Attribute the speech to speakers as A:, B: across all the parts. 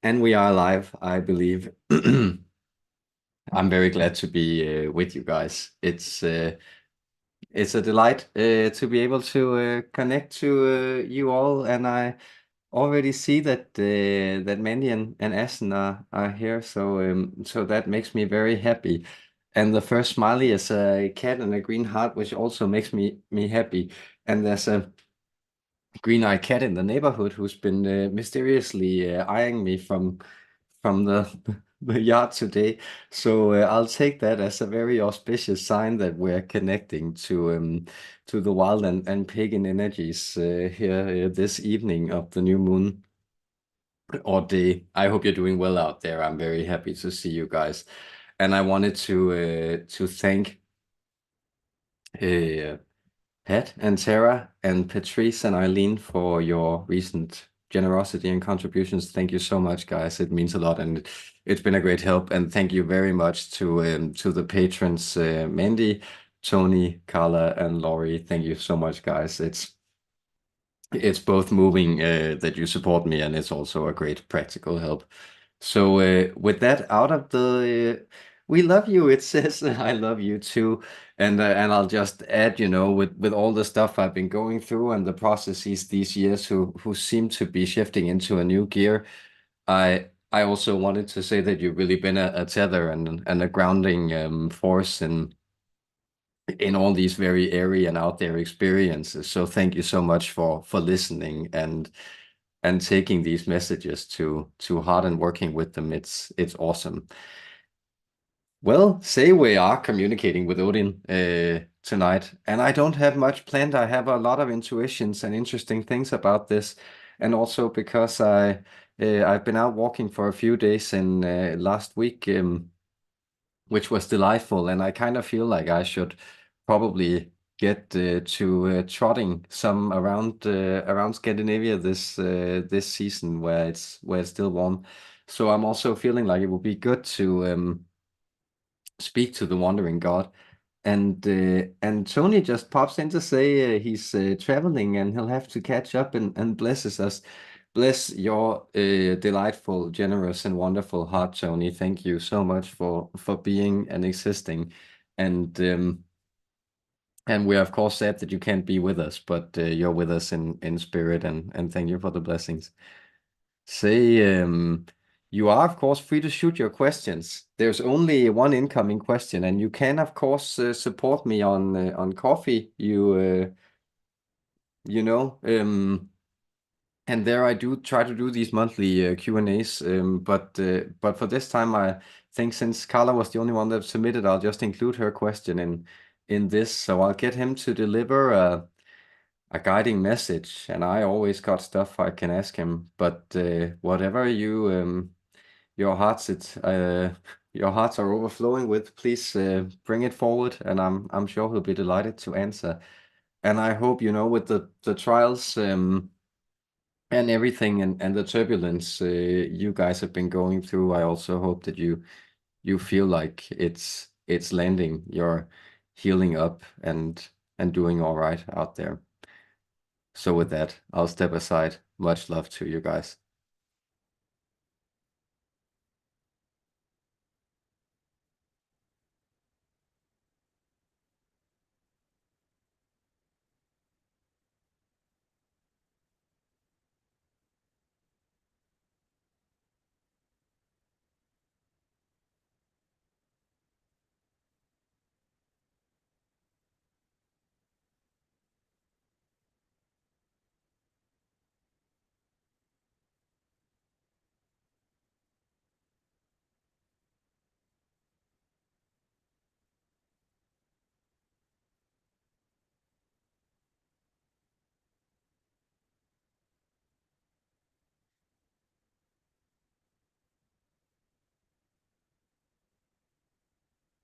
A: And we are live, I believe. I'm very glad to be with you guys. It's a delight to be able to connect to you all, and I already see that Mandy and Asen are here, so that makes me very happy. And the first smiley is a cat and a green heart, which also makes me happy. And there's a green-eyed cat in the neighborhood who's been mysteriously eyeing me from the the yard today. So I'll take that as a very auspicious sign that we're connecting to the wild and pagan energies here this evening of the new moon or day. I hope you're doing well out there. I'm very happy to see you guys, and I wanted to thank uh, Pat and Sarah and Patrice and Eileen for your recent generosity and contributions. Thank you so much, guys. It means a lot, and it's been a great help. And thank you very much to the patrons, Mandy, Tony, Carla, and Laurie. Thank you so much, guys. It's both moving that you support me, and it's also a great practical help. So with that out of the, we love you. It says I love you too, and I'll just add, with all the stuff I've been going through and the processes these years, who seem to be shifting into a new gear. I also wanted to say that you've really been a tether and a grounding force in all these very airy and out there experiences. So thank you so much for listening and taking these messages to heart and working with them. It's awesome. Well, say we are communicating with Odin tonight, and I don't have much planned. I have a lot of intuitions and interesting things about this, and also because I've been out walking for a few days in last week, which was delightful, and I kind of feel like I should probably get to trotting some around Scandinavia this season where it's still warm. So I'm also feeling like it would be good to speak to the wandering god. And Tony just pops in to say he's traveling and he'll have to catch up and blesses us. Bless your delightful, generous, and wonderful heart, Tony. Thank you so much for being and existing. And and we're of course sad that you can't be with us, but you're with us in spirit, and thank you for the blessings. Say, you are, of course, free to shoot your questions. There's only one incoming question, and you can, of course, support me on coffee. You know, and there I do try to do these monthly Q&As. But for this time, I think since Carla was the only one that submitted, I'll just include her question in this. So I'll get him to deliver a guiding message, and I always got stuff I can ask him. But whatever your hearts your hearts are overflowing with, please bring it forward, and I'm sure he'll be delighted to answer. And I hope, with the trials and everything and the turbulence you guys have been going through, I also hope that you feel like it's landing, you're healing up and doing all right out there. So with that, I'll step aside. Much love to you guys.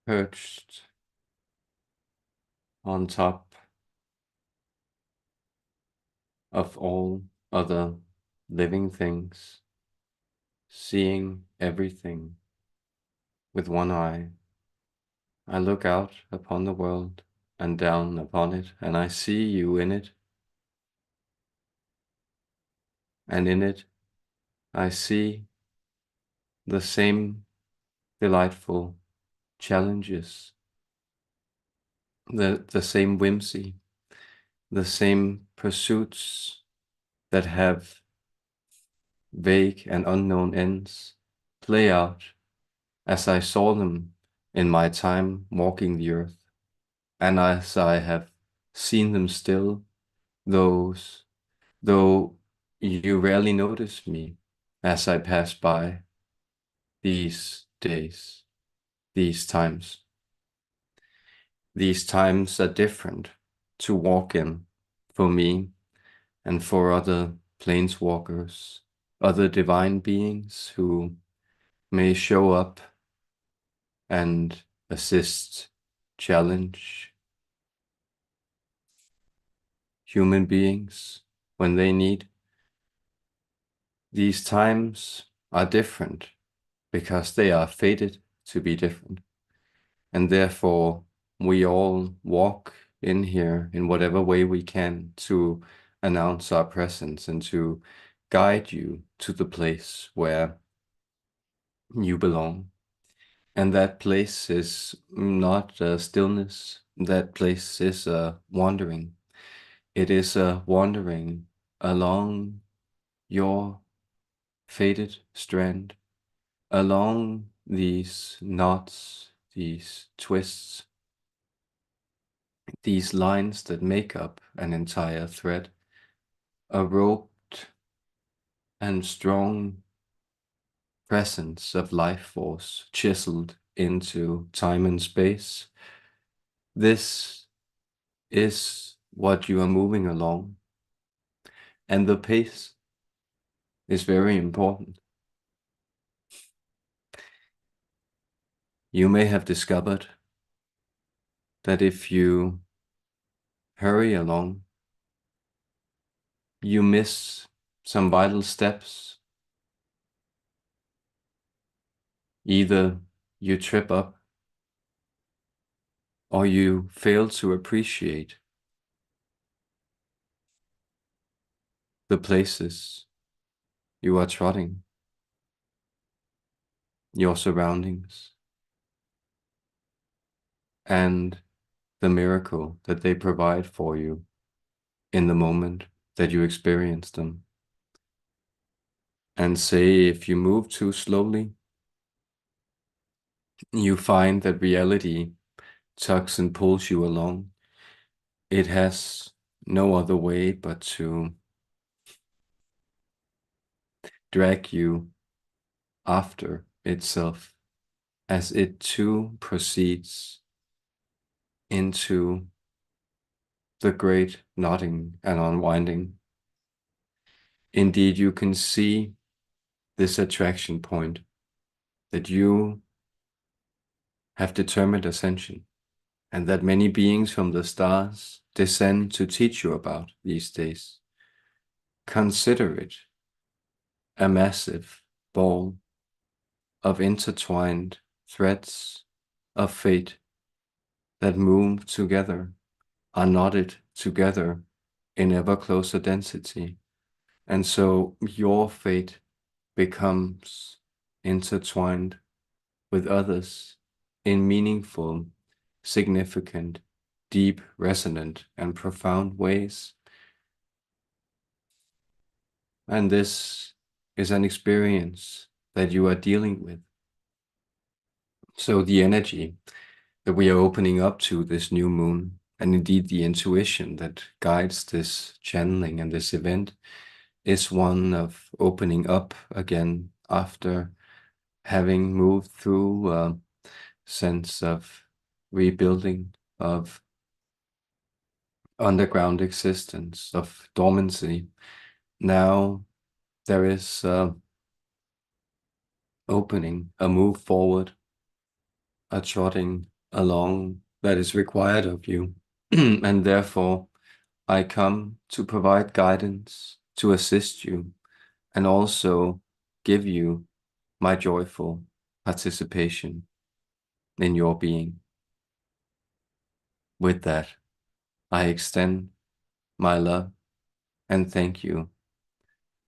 A: Perched on top of all other living things, seeing everything with one eye, I look out upon the world and down upon it, and I see you in it, and in it I see the same delightful challenges, the same whimsy, the same pursuits that have vague and unknown ends play out as I saw them in my time walking the earth, and as I have seen them still, those, though you rarely notice me as I pass by these days, these times. These times are different to walk in for me and for other planeswalkers, other divine beings who may show up and assist, challenge human beings when they need. These times are different because they are fated to be different. And therefore, we all walk in here in whatever way we can to announce our presence and to guide you to the place where you belong. And that place is not a stillness, that place is a wandering. It is a wandering along your fated strand, along these knots, these twists, these lines that make up an entire thread, a roped and strong presence of life force chiseled into time and space. This is what you are moving along, and the pace is very important. You may have discovered that if you hurry along, you miss some vital steps. Either you trip up or you fail to appreciate the places you are trotting, your surroundings, and the miracle that they provide for you in the moment that you experience them. And say if you move too slowly, you find that reality tugs and pulls you along. It has no other way but to drag you after itself as it too proceeds into the great knotting and unwinding. Indeed, you can see this attraction point that you have determined ascension, and that many beings from the stars descend to teach you about these days. Consider it a massive ball of intertwined threads of fate that move together, are knotted together in ever closer density. And so your fate becomes intertwined with others in meaningful, significant, deep, resonant, and profound ways. And this is an experience that you are dealing with. So the energy that we are opening up to this new moon, and indeed the intuition that guides this channeling and this event, is one of opening up again after having moved through a sense of rebuilding, of underground existence, of dormancy. Now there is opening, a move forward, a trotting along that is required of you. And therefore, I come to provide guidance, to assist you, and also give you my joyful participation in your being. With that, I extend my love and thank you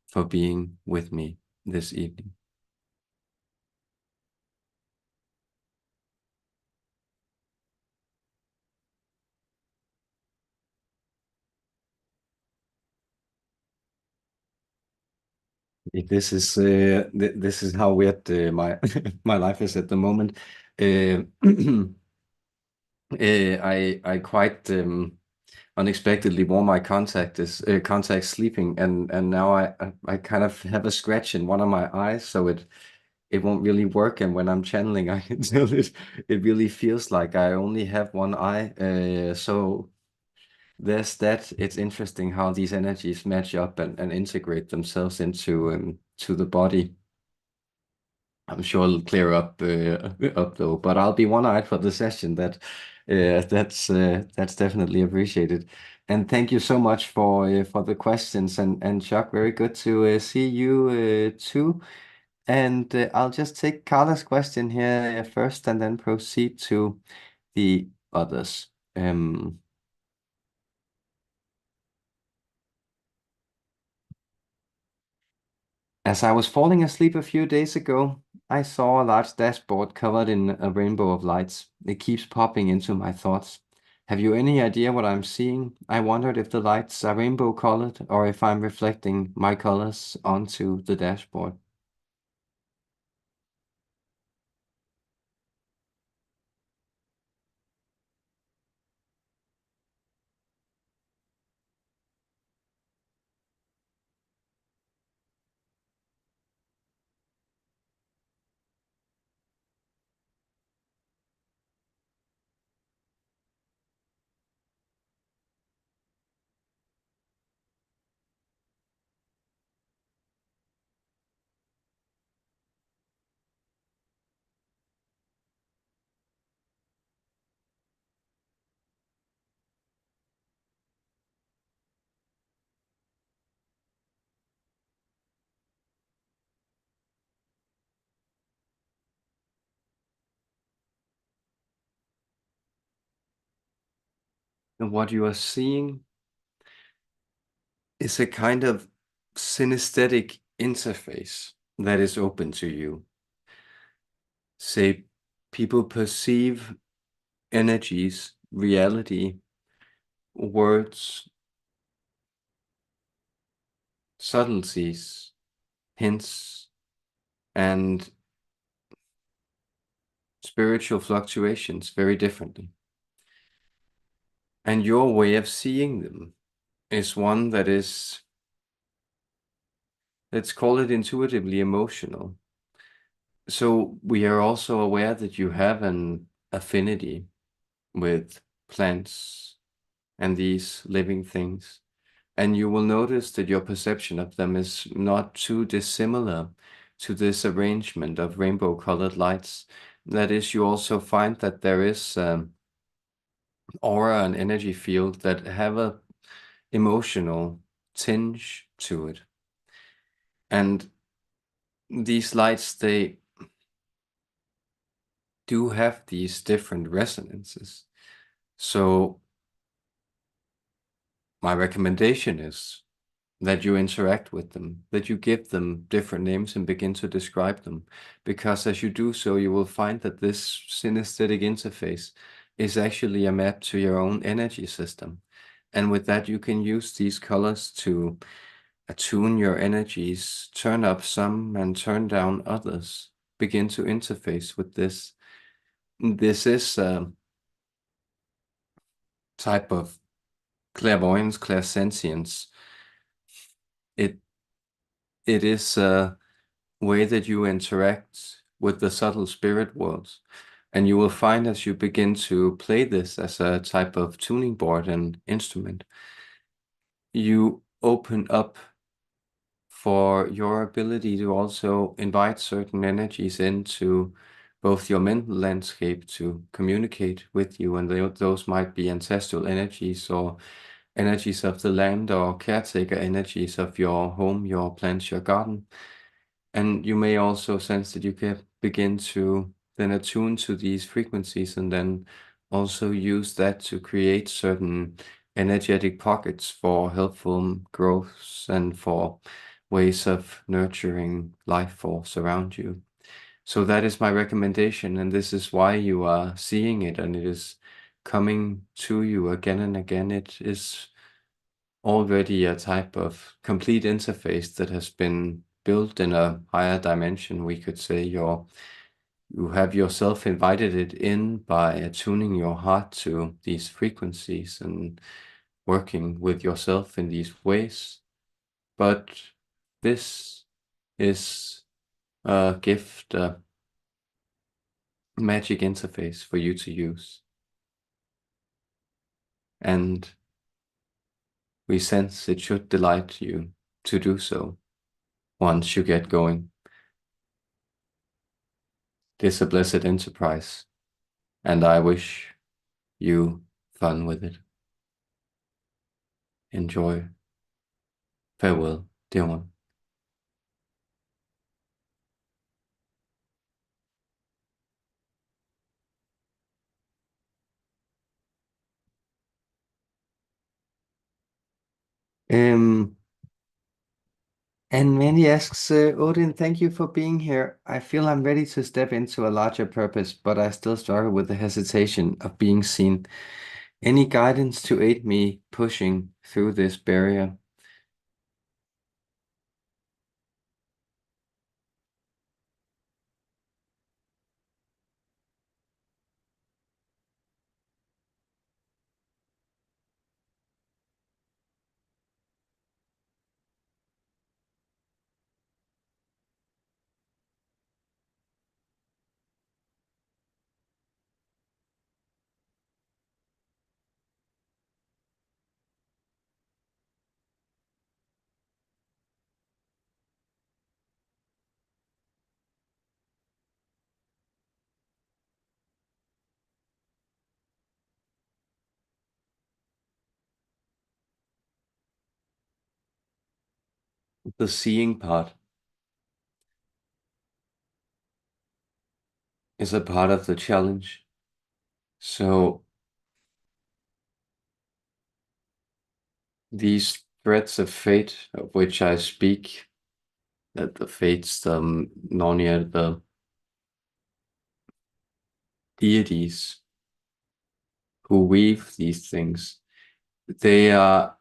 A: for being with me this evening. This is how weird my my life is at the moment. Uh, I quite unexpectedly wore my contacts sleeping, and now I kind of have a scratch in one of my eyes, so it won't really work. And when I'm channeling, I can tell it really feels like I only have one eye. So there's that. It's interesting how these energies match up and integrate themselves into to the body. I'm sure it'll clear up though, but I'll be one-eyed for the session. That's definitely appreciated. And thank you so much for the questions, and Chuck, very good to see you too. And I'll just take Carla's question here first and then proceed to the others. As I was falling asleep a few days ago, I saw a large dashboard covered in a rainbow of lights. It keeps popping into my thoughts. Have you any idea what I'm seeing? I wondered if the lights are rainbow colored or if I'm reflecting my colors onto the dashboard. And what you are seeing is a kind of synesthetic interface that is open to you. Say, people perceive energies, reality, words, subtleties, hints, and spiritual fluctuations very differently. And your way of seeing them is one that is, let's call it intuitively emotional. So we are also aware that you have an affinity with plants and these living things. And you will notice that your perception of them is not too dissimilar to this arrangement of rainbow colored lights. That is, you also find that there is aura and energy field that have a emotional tinge to it. And these lights, they do have these different resonances. So my recommendation is that you interact with them, that you give them different names and begin to describe them. Because as you do so, you will find that this synesthetic interface is actually a map to your own energy system. And with that, you can use these colors to attune your energies, turn up some and turn down others, begin to interface with this. This is a type of clairvoyance, clairsentience. It it is a way that you interact with the subtle spirit worlds. And you will find as you begin to play this as a type of tuning board and instrument, you open up for your ability to also invite certain energies into both your mental landscape to communicate with you. And those might be ancestral energies or energies of the land or caretaker energies of your home, your plants, your garden. And you may also sense that you can begin to then attune to these frequencies and then also use that to create certain energetic pockets for helpful growths and for ways of nurturing life force around you. So that is my recommendation, and this is why you are seeing it, and it is coming to you again and again. It is already a type of complete interface that has been built in a higher dimension, we could say. You have yourself invited it in by attuning your heart to these frequencies and working with yourself in these ways. But this is a gift, a magic interface for you to use. And we sense it should delight you to do so once you get going. It is a blessed enterprise, and I wish you fun with it. Enjoy. Farewell, dear one. Um, and Mandy asks, Odin, thank you for being here. I feel I'm ready to step into a larger purpose, but I still struggle with the hesitation of being seen. Any guidance to aid me pushing through this barrier? The seeing part is a part of the challenge. So these threads of fate of which I speak, that the fates, the Narnia, the deities who weave these things, they are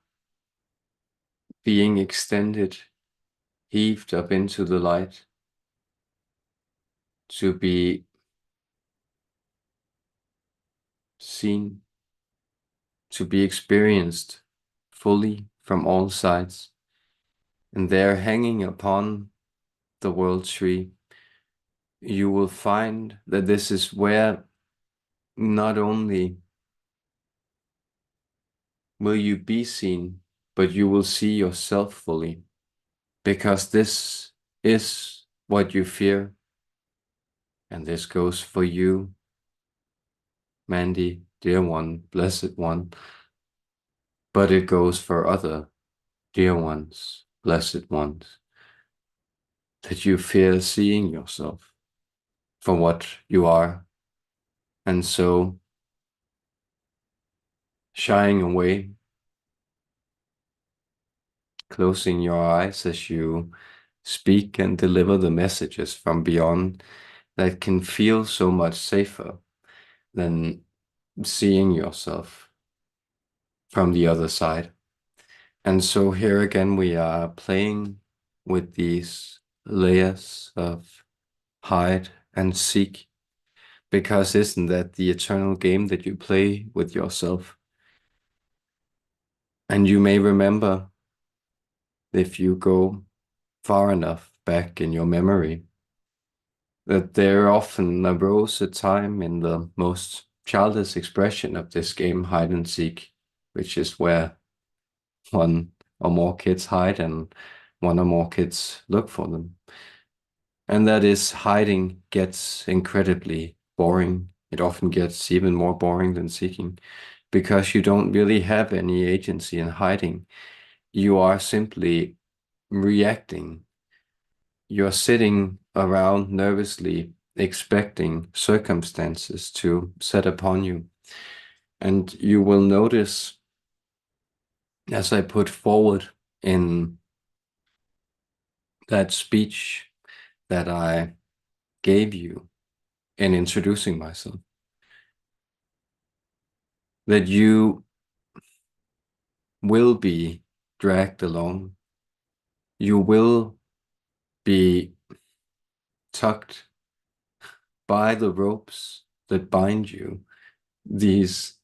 A: being extended, heaved up into the light to be seen, to be experienced fully from all sides. And there, hanging upon the world tree, you will find that this is where not only will you be seen, but you will see yourself fully, because this is what you fear. And this goes for you, Mandy, dear one, blessed one, but it goes for other dear ones, blessed ones, that you fear seeing yourself for what you are. And so shying away, closing your eyes as you speak and deliver the messages from beyond, that can feel so much safer than seeing yourself from the other side. And so here again, we are playing with these layers of hide and seek, because isn't that the eternal game that you play with yourself? And you may remember, if you go far enough back in your memory, that there often arose a time in the most childish expression of this game, hide and seek, which is where one or more kids hide and one or more kids look for them. And that is, hiding gets incredibly boring. It often gets even more boring than seeking, because you don't really have any agency in hiding. You are simply reacting. You're sitting around nervously expecting circumstances to set upon you. And you will notice, as I put forward in that speech that I gave you in introducing myself, that you will be dragged along. You will be tucked by the ropes that bind you, these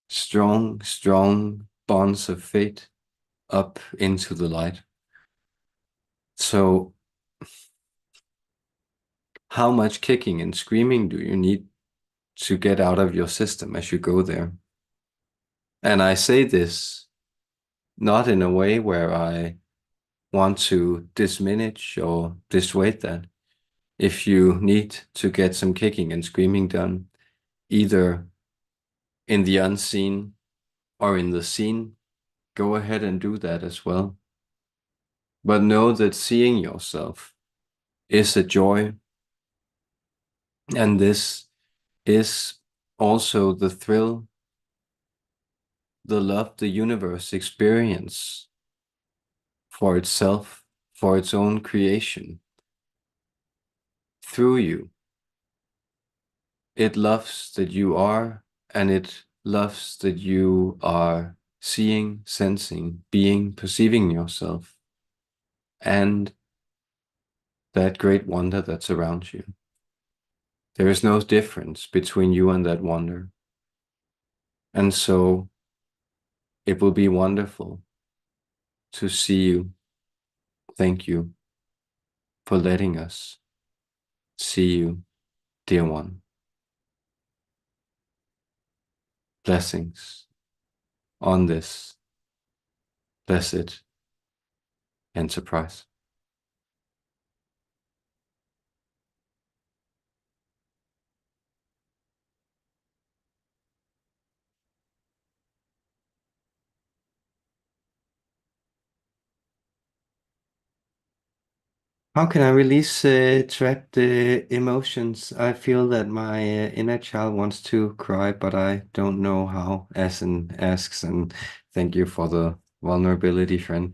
A: strong, strong bonds of fate up into the light. So how much kicking and screaming do you need to get out of your system as you go there? And I say this not in a way where I want to diminish or dissuade that. If you need to get some kicking and screaming done, either in the unseen or in the seen, go ahead and do that as well. But know that seeing yourself is a joy, and this is also the thrill, the love the universe experience for itself, for its own creation, through you. It loves that you are, and it loves that you are seeing, sensing, being, perceiving yourself, and that great wonder that's around you. There is no difference between you and that wonder. And so it will be wonderful to see you. Thank you for letting us see you, dear one. Blessings on this blessed enterprise. How can I release trapped emotions? I feel that my inner child wants to cry, but I don't know how, Asen asks, and thank you for the vulnerability, friend.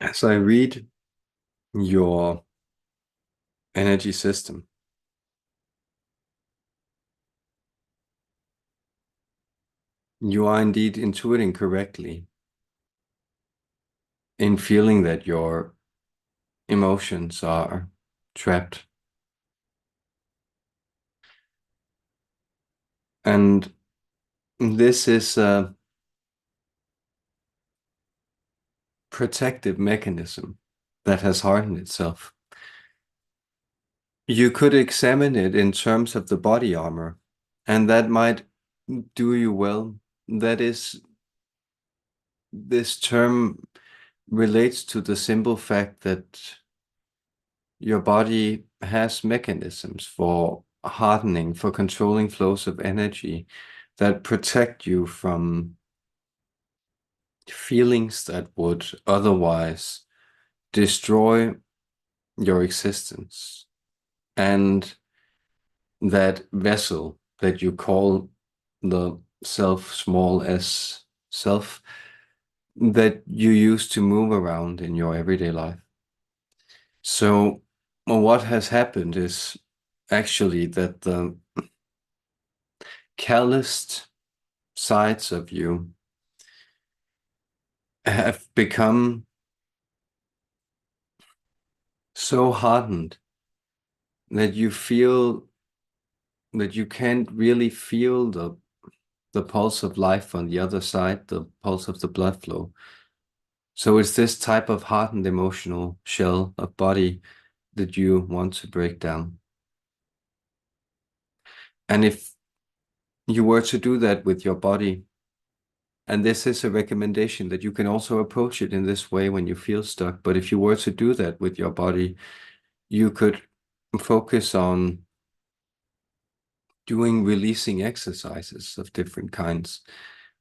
A: As I read your energy system, you are indeed intuiting correctly in feeling that your emotions are trapped. And this is a protective mechanism that has hardened itself. You could examine it in terms of the body armor, and that might do you well. That is, this term relates to the simple fact that your body has mechanisms for hardening, for controlling flows of energy that protect you from feelings that would otherwise destroy your existence. And that vessel that you call the self, small s self, that you use to move around in your everyday life. So what has happened is actually that the calloused sides of you have become so hardened that you feel that you can't really feel the pulse of life on the other side, the pulse of the blood flow. So it's this type of hardened emotional shell of body that you want to break down. And if you were to do that with your body, and this is a recommendation that you can also approach it in this way when you feel stuck, but if you were to do that with your body, you could focus on doing releasing exercises of different kinds.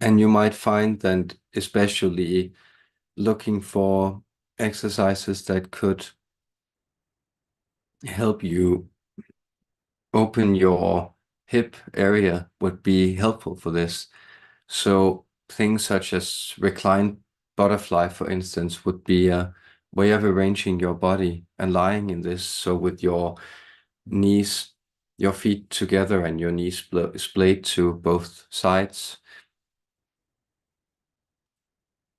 A: And you might find that especially looking for exercises that could help you open your hip area would be helpful for this. So things such as reclined butterfly, for instance, would be a way of arranging your body and lying in this. So with your knees, your feet together and your knees splayed to both sides.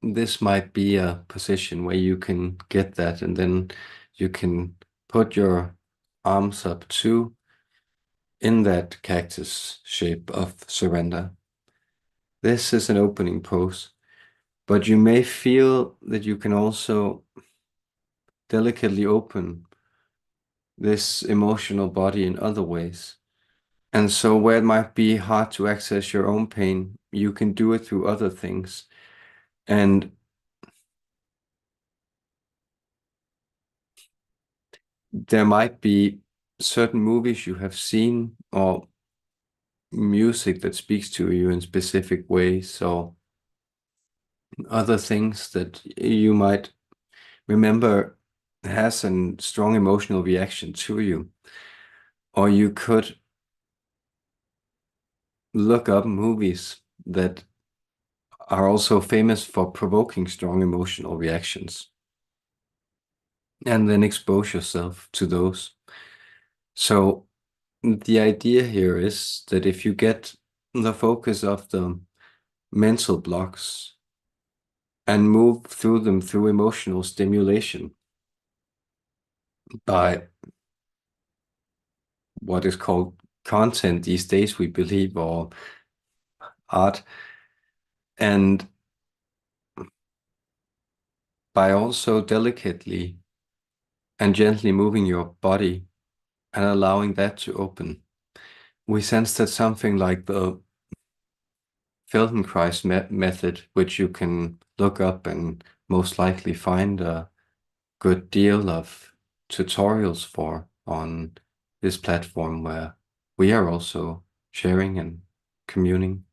A: This might be a position where you can get that, and then you can put your arms up too in that cactus shape of surrender. This is an opening pose, but you may feel that you can also delicately open this emotional body in other ways. And so where it might be hard to access your own pain, you can do it through other things. And there might be certain movies you have seen or music that speaks to you in specific ways. So other things that you might remember has a strong emotional reaction to you. Or you could look up movies that are also famous for provoking strong emotional reactions and then expose yourself to those. So the idea here is that if you get the focus of the mental blocks and move through them through emotional stimulation by what is called content these days, we believe, or art, and by also delicately and gently moving your body and allowing that to open. We sense that something like the Feldenkrais method, which you can look up and most likely find a good deal of tutorials for on this platform where we are also sharing and communing.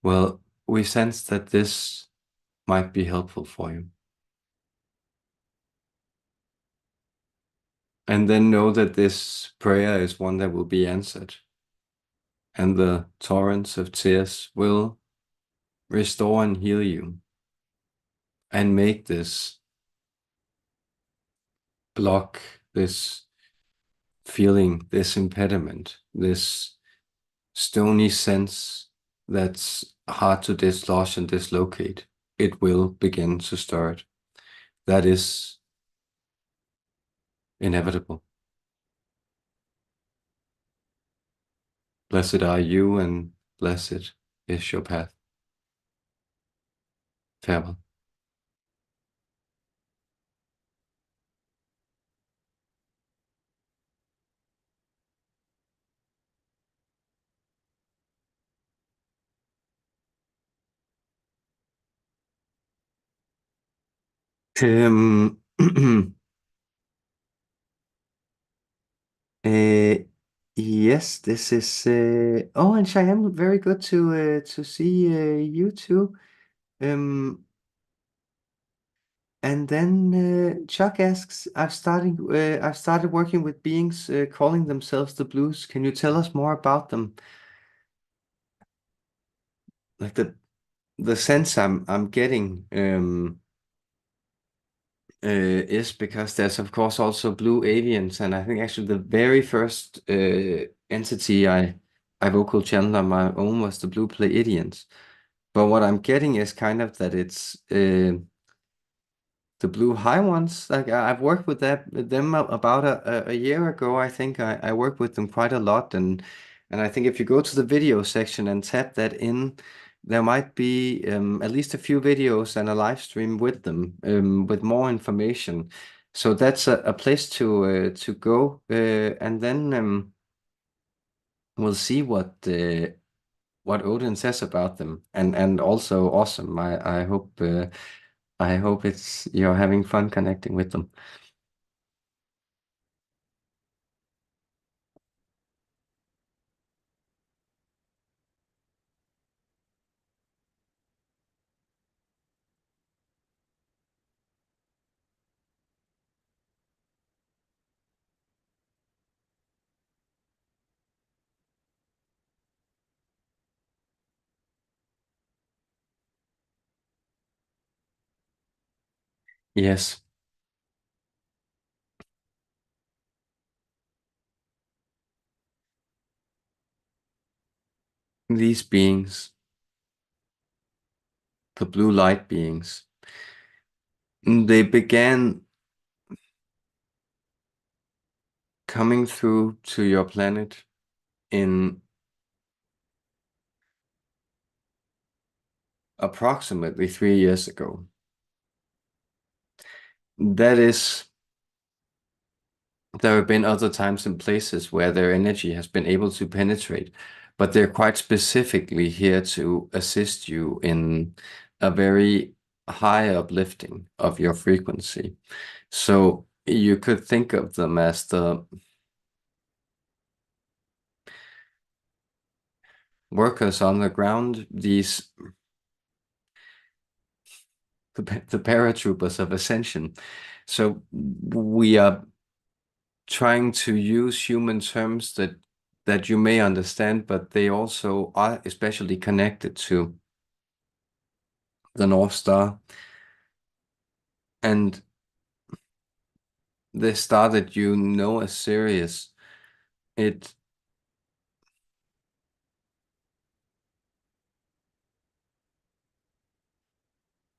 A: Well, we sense that this might be helpful for you. And then know that this prayer is one that will be answered. And the torrents of tears will restore and heal you and make this block, this feeling, this impediment, this stony sense that's hard to dislodge and dislocate. It will begin to start. That is inevitable. Blessed are you, and blessed is your path. Farewell. Um, uh, yes, this is. Oh, and Cheyenne, very good to see you too. Um, and then Chuck asks, I've started working with beings calling themselves the Blues. Can you tell us more about them? Like the sense I'm getting is because there's of course also blue avians, and I think actually the very first entity I vocal channeled on my own was the blue Pleiadians. But what I'm getting is kind of that it's the blue high ones. Like I've worked with them about a year ago. I think I worked with them quite a lot, and I think if you go to the video section and tap that in, there might be at least a few videos and a live stream with them with more information. So that's a place to go, and then we'll see what Odin says about them, and also awesome. I hope it's you're having fun connecting with them. Yes, these beings, the blue light beings, they began coming through to your planet in approximately 3 years ago. That is, there have been other times and places where their energy has been able to penetrate, but they're quite specifically here to assist you in a very high uplifting of your frequency. So you could think of them as the workers on the ground, the paratroopers of Ascension. So we are trying to use human terms that you may understand, but they also are especially connected to the North Star and the star that you know as Sirius. It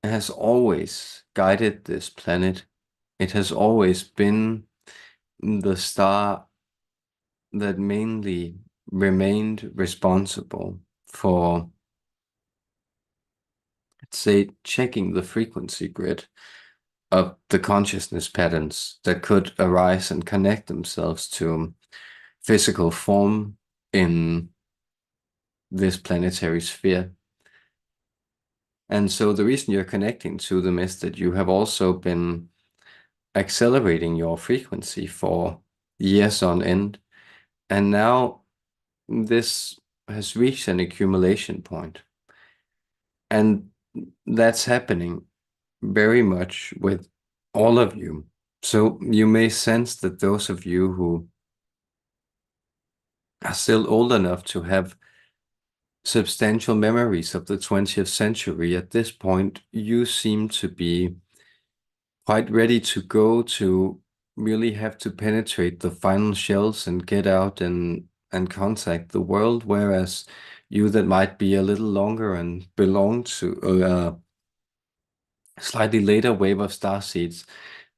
A: has always guided this planet. It has always been the star that mainly remained responsible for, let's say, checking the frequency grid of the consciousness patterns that could arise and connect themselves to physical form in this planetary sphere. And so the reason you're connecting to them is that you have also been accelerating your frequency for years on end. And now this has reached an accumulation point. And that's happening very much with all of you. So you may sense that those of you who are still old enough to have substantial memories of the 20th century, at this point, you seem to be quite ready to go to really have to penetrate the final shells and get out and contact the world, whereas you that might be a little longer and belong to a slightly later wave of starseeds,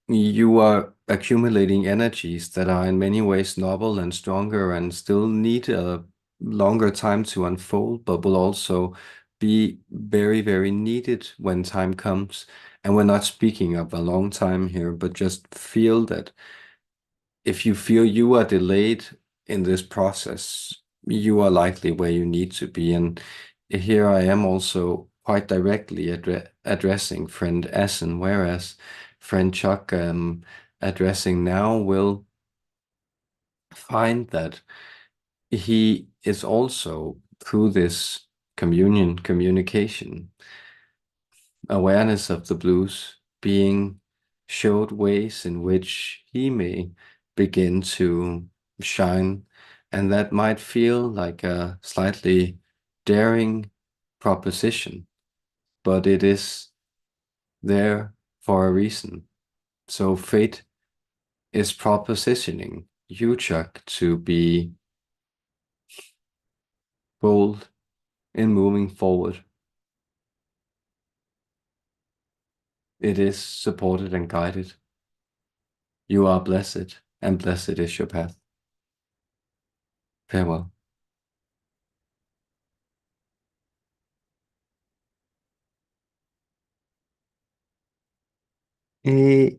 A: you are accumulating energies that are in many ways novel and stronger and still need a longer time to unfold, but will also be very, very needed when time comes. And we're not speaking of a long time here, but just feel that if you feel you are delayed in this process, you are likely where you need to be. And here I am also quite directly addressing friend Essen, whereas friend Chuck addressing now will find that he is also through this communication awareness of the blues being showed ways in which he may begin to shine. And that might feel like a slightly daring proposition, but it is there for a reason. So fate is propositioning you, Chuck, to be bold in moving forward. It is supported and guided. You are blessed, and blessed is your path. Farewell. Eh,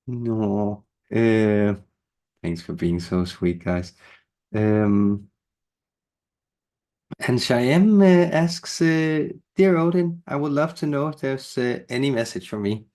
A: no. Thanks for being so sweet, guys. And Cheyenne asks, Dear Odin, I would love to know if there's any message for me.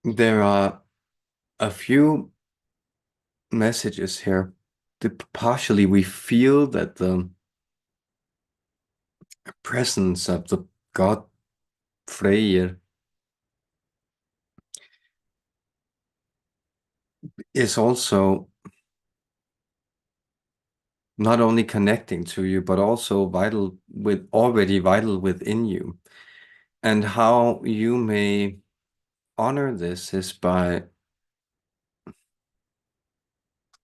A: There are a few messages here. Partially, we feel that the presence of the god Freyr is also not only connecting to you, but also already vital within you. And how you may honor this is by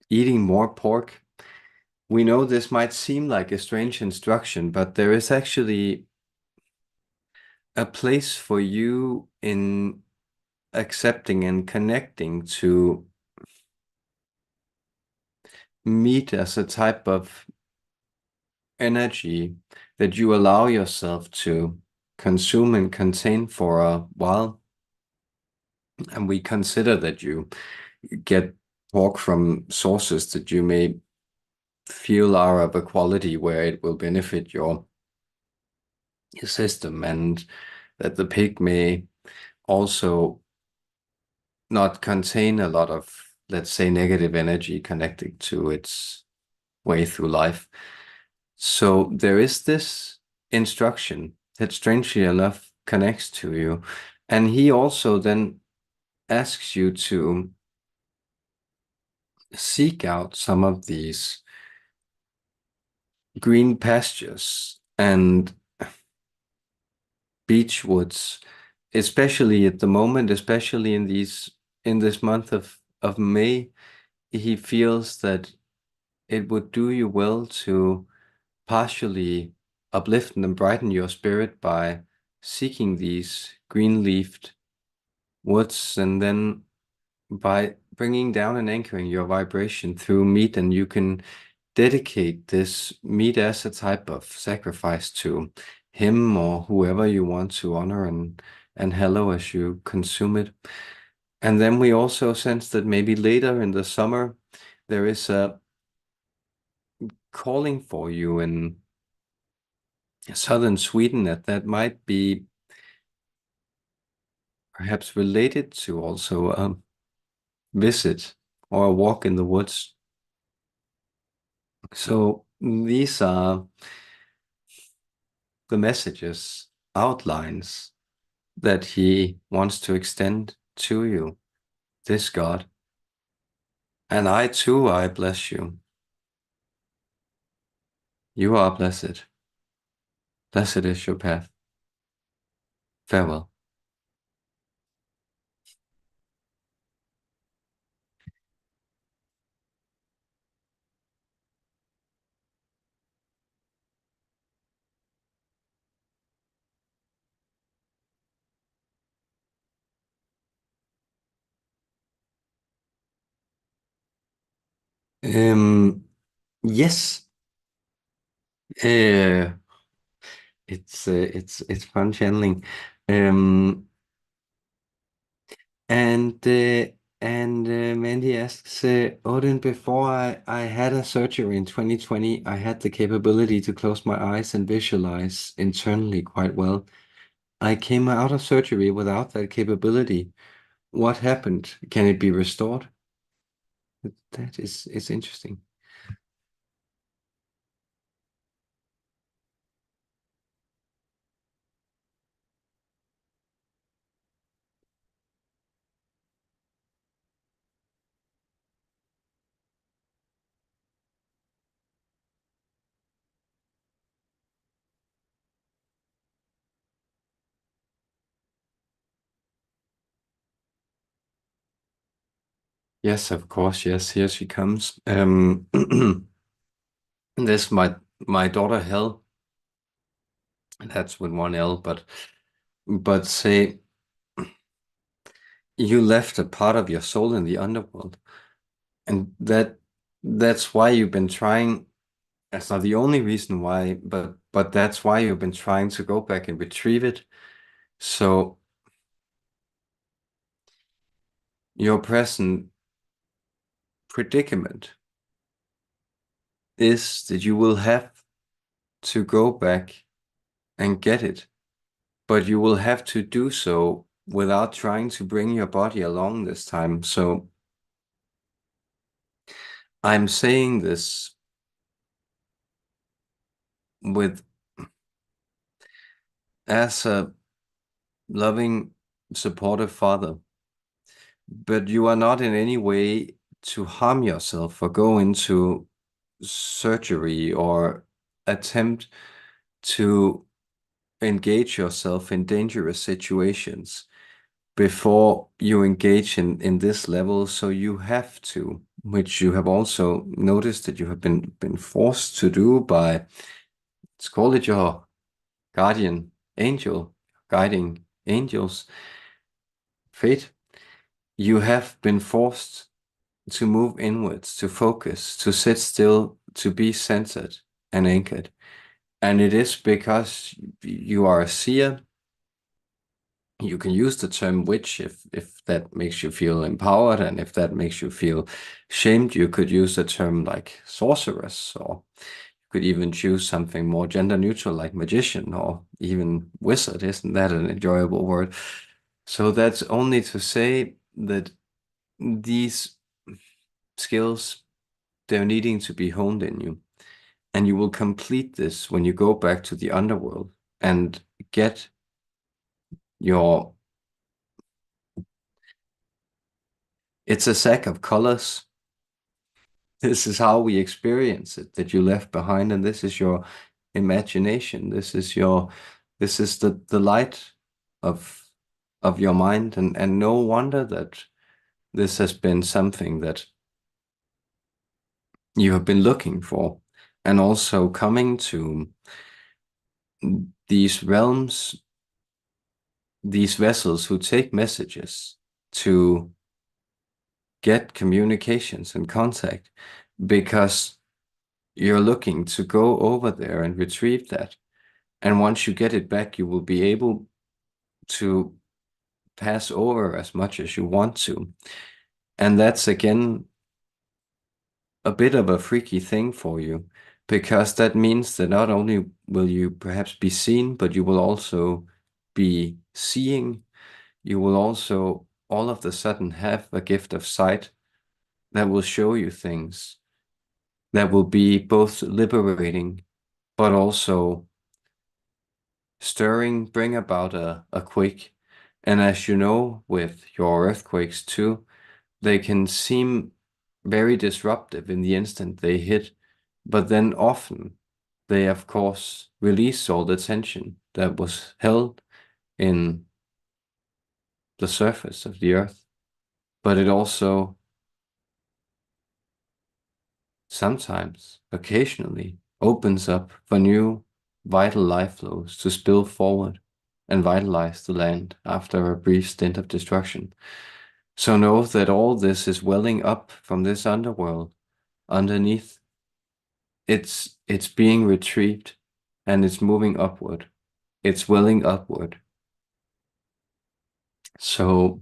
A: eating more pork. We know this might seem like a strange instruction, but there is actually a place for you in accepting and connecting to meat as a type of energy that you allow yourself to consume and contain for a while. And we consider that you get pork from sources that you may feel are of a quality where it will benefit your system, and that the pig may also not contain a lot of, let's say, negative energy connected to its way through life. So there is this instruction that strangely enough connects to you. And he also then asks you to seek out some of these green pastures and beech woods, especially at the moment, especially in this month of May. He feels that it would do you well to partially uplift and brighten your spirit by seeking these green-leafed woods, and then by bringing down and anchoring your vibration through meat, and you can dedicate this meat as a type of sacrifice to him or whoever you want to honor and hallow as you consume it. And then we also sense that maybe later in the summer there is a calling for you in southern Sweden that might be perhaps related to also a visit or a walk in the woods. So these are the messages, outlines that he wants to extend to you, this God. And I too, I bless you. You are blessed. Blessed is your path. Farewell. Um, yes. Uh, it's fun channeling. Um, and uh, and Mandy asks, Odin, before I had a surgery in 2020, I had the capability to close my eyes and visualize internally quite well. I came out of surgery without that capability. What happened? Can it be restored? That is interesting. Yes, of course. Yes, here she comes. This my daughter Hel. That's with one L, but say you left a part of your soul in the underworld, and that's why you've been trying. That's not the only reason why, but that's why you've been trying to go back and retrieve it. So your present predicament is that you will have to go back and get it, but you will have to do so without trying to bring your body along this time. So I'm saying this with as a loving, supportive father, but you are not in any way to harm yourself or go into surgery or attempt to engage yourself in dangerous situations before you engage in this level. So you have to, which you have also noticed that you have been forced to do by, let's call it your guardian angel, guiding angels, fate. You have been forced to move inwards, to focus, to sit still, to be centered and anchored. And it is because you are a seer. You can use the term witch if that makes you feel empowered, and if that makes you feel shamed, you could use the term like sorceress, or you could even choose something more gender neutral like magician or even wizard. Isn't that an enjoyable word? So that's only to say that these skills, they're needing to be honed in you. And you will complete this when you go back to the underworld and get your. It's a sack of colors. This is how we experience it that you left behind, and this is your imagination. This is the light of your mind, and no wonder that this has been something that you have been looking for, and also coming to these realms, these vessels who take messages to get communications and contact, because you're looking to go over there and retrieve that. And once you get it back, you will be able to pass over as much as you want to. And that's again a bit of a freaky thing for you, because that means that not only will you perhaps be seen, but you will also be seeing. You will also all of a sudden have a gift of sight that will show you things that will be both liberating but also stirring, bring about a quake. And as you know, with your earthquakes too, they can seem very disruptive in the instant they hit, but then often they, of course, release all the tension that was held in the surface of the earth. But it also sometimes, occasionally, opens up for new vital life flows to spill forward and vitalize the land after a brief stint of destruction. So know that all this is welling up from this underworld underneath. It's being retrieved and it's moving upward. It's welling upward. So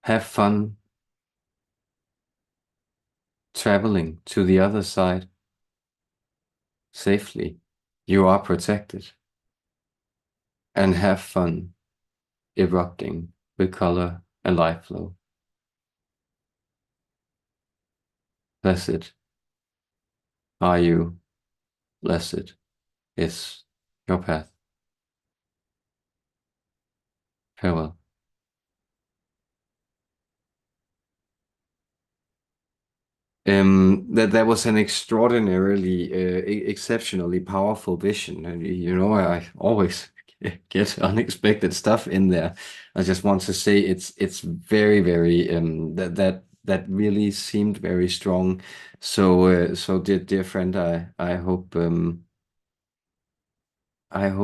A: have fun traveling to the other side safely. You are protected. And have fun erupting with color and life flow. Blessed are you, blessed is your path. Farewell. That was an extraordinarily, exceptionally powerful vision, and you know I always get unexpected stuff in there. I just want to say it's very very that really seemed very strong. So so dear friend, I hope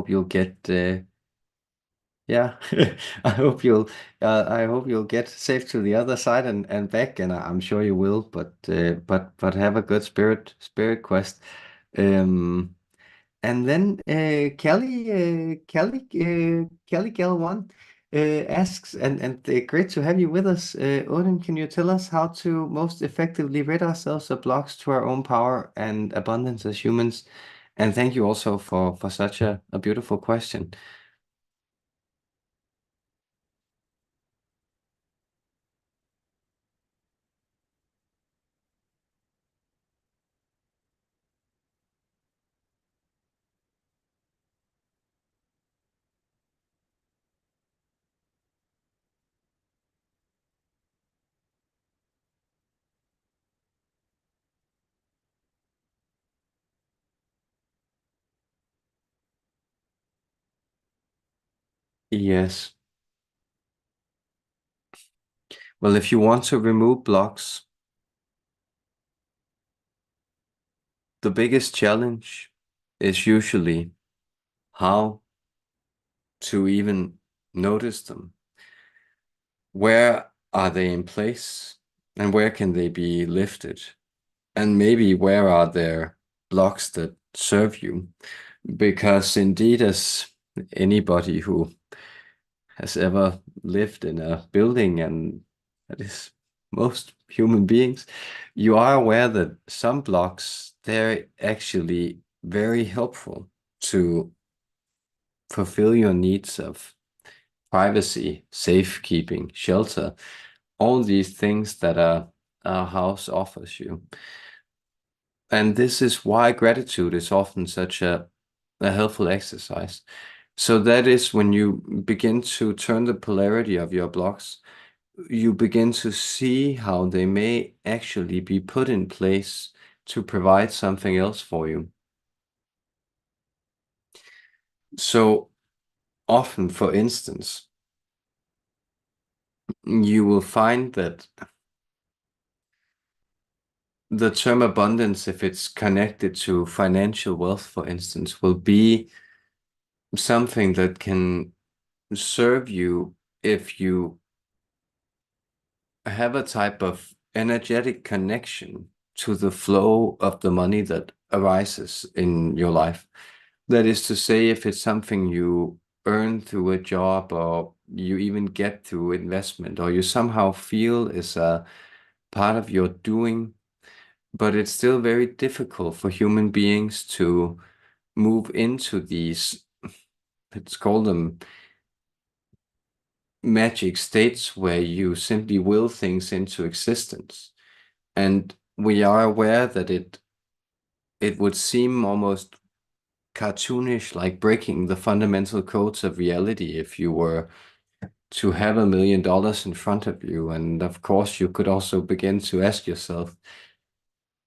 A: you'll get yeah, I hope you'll get safe to the other side and back, and I'm sure you will. But have a good spirit quest. Um, and then Kelly Gal one asks, and great to have you with us. Odin, can you tell us how to most effectively rid ourselves of blocks to our own power and abundance as humans? And thank you also for such a beautiful question. Yes. Well, if you want to remove blocks, the biggest challenge is usually how to even notice them. Where are they in place and where can they be lifted? And maybe where are there blocks that serve you? Because indeed, as anybody who has ever lived in a building, and that is most human beings, you are aware that some blocks, they're actually very helpful to fulfill your needs of privacy, safekeeping, shelter, all these things that a house offers you. And this is why gratitude is often such a helpful exercise. So that is when you begin to turn the polarity of your blocks, you begin to see how they may actually be put in place to provide something else for you. So often, for instance, you will find that the term abundance, if it's connected to financial wealth, for instance, will be something that can serve you if you have a type of energetic connection to the flow of the money that arises in your life. That is to say, if it's something you earn through a job or you even get through investment or you somehow feel is a part of your doing, but it's still very difficult for human beings to move into these, let's call them magic states where you simply will things into existence. And we are aware that it would seem almost cartoonish, like breaking the fundamental codes of reality if you were to have $1 million in front of you. And of course, you could also begin to ask yourself,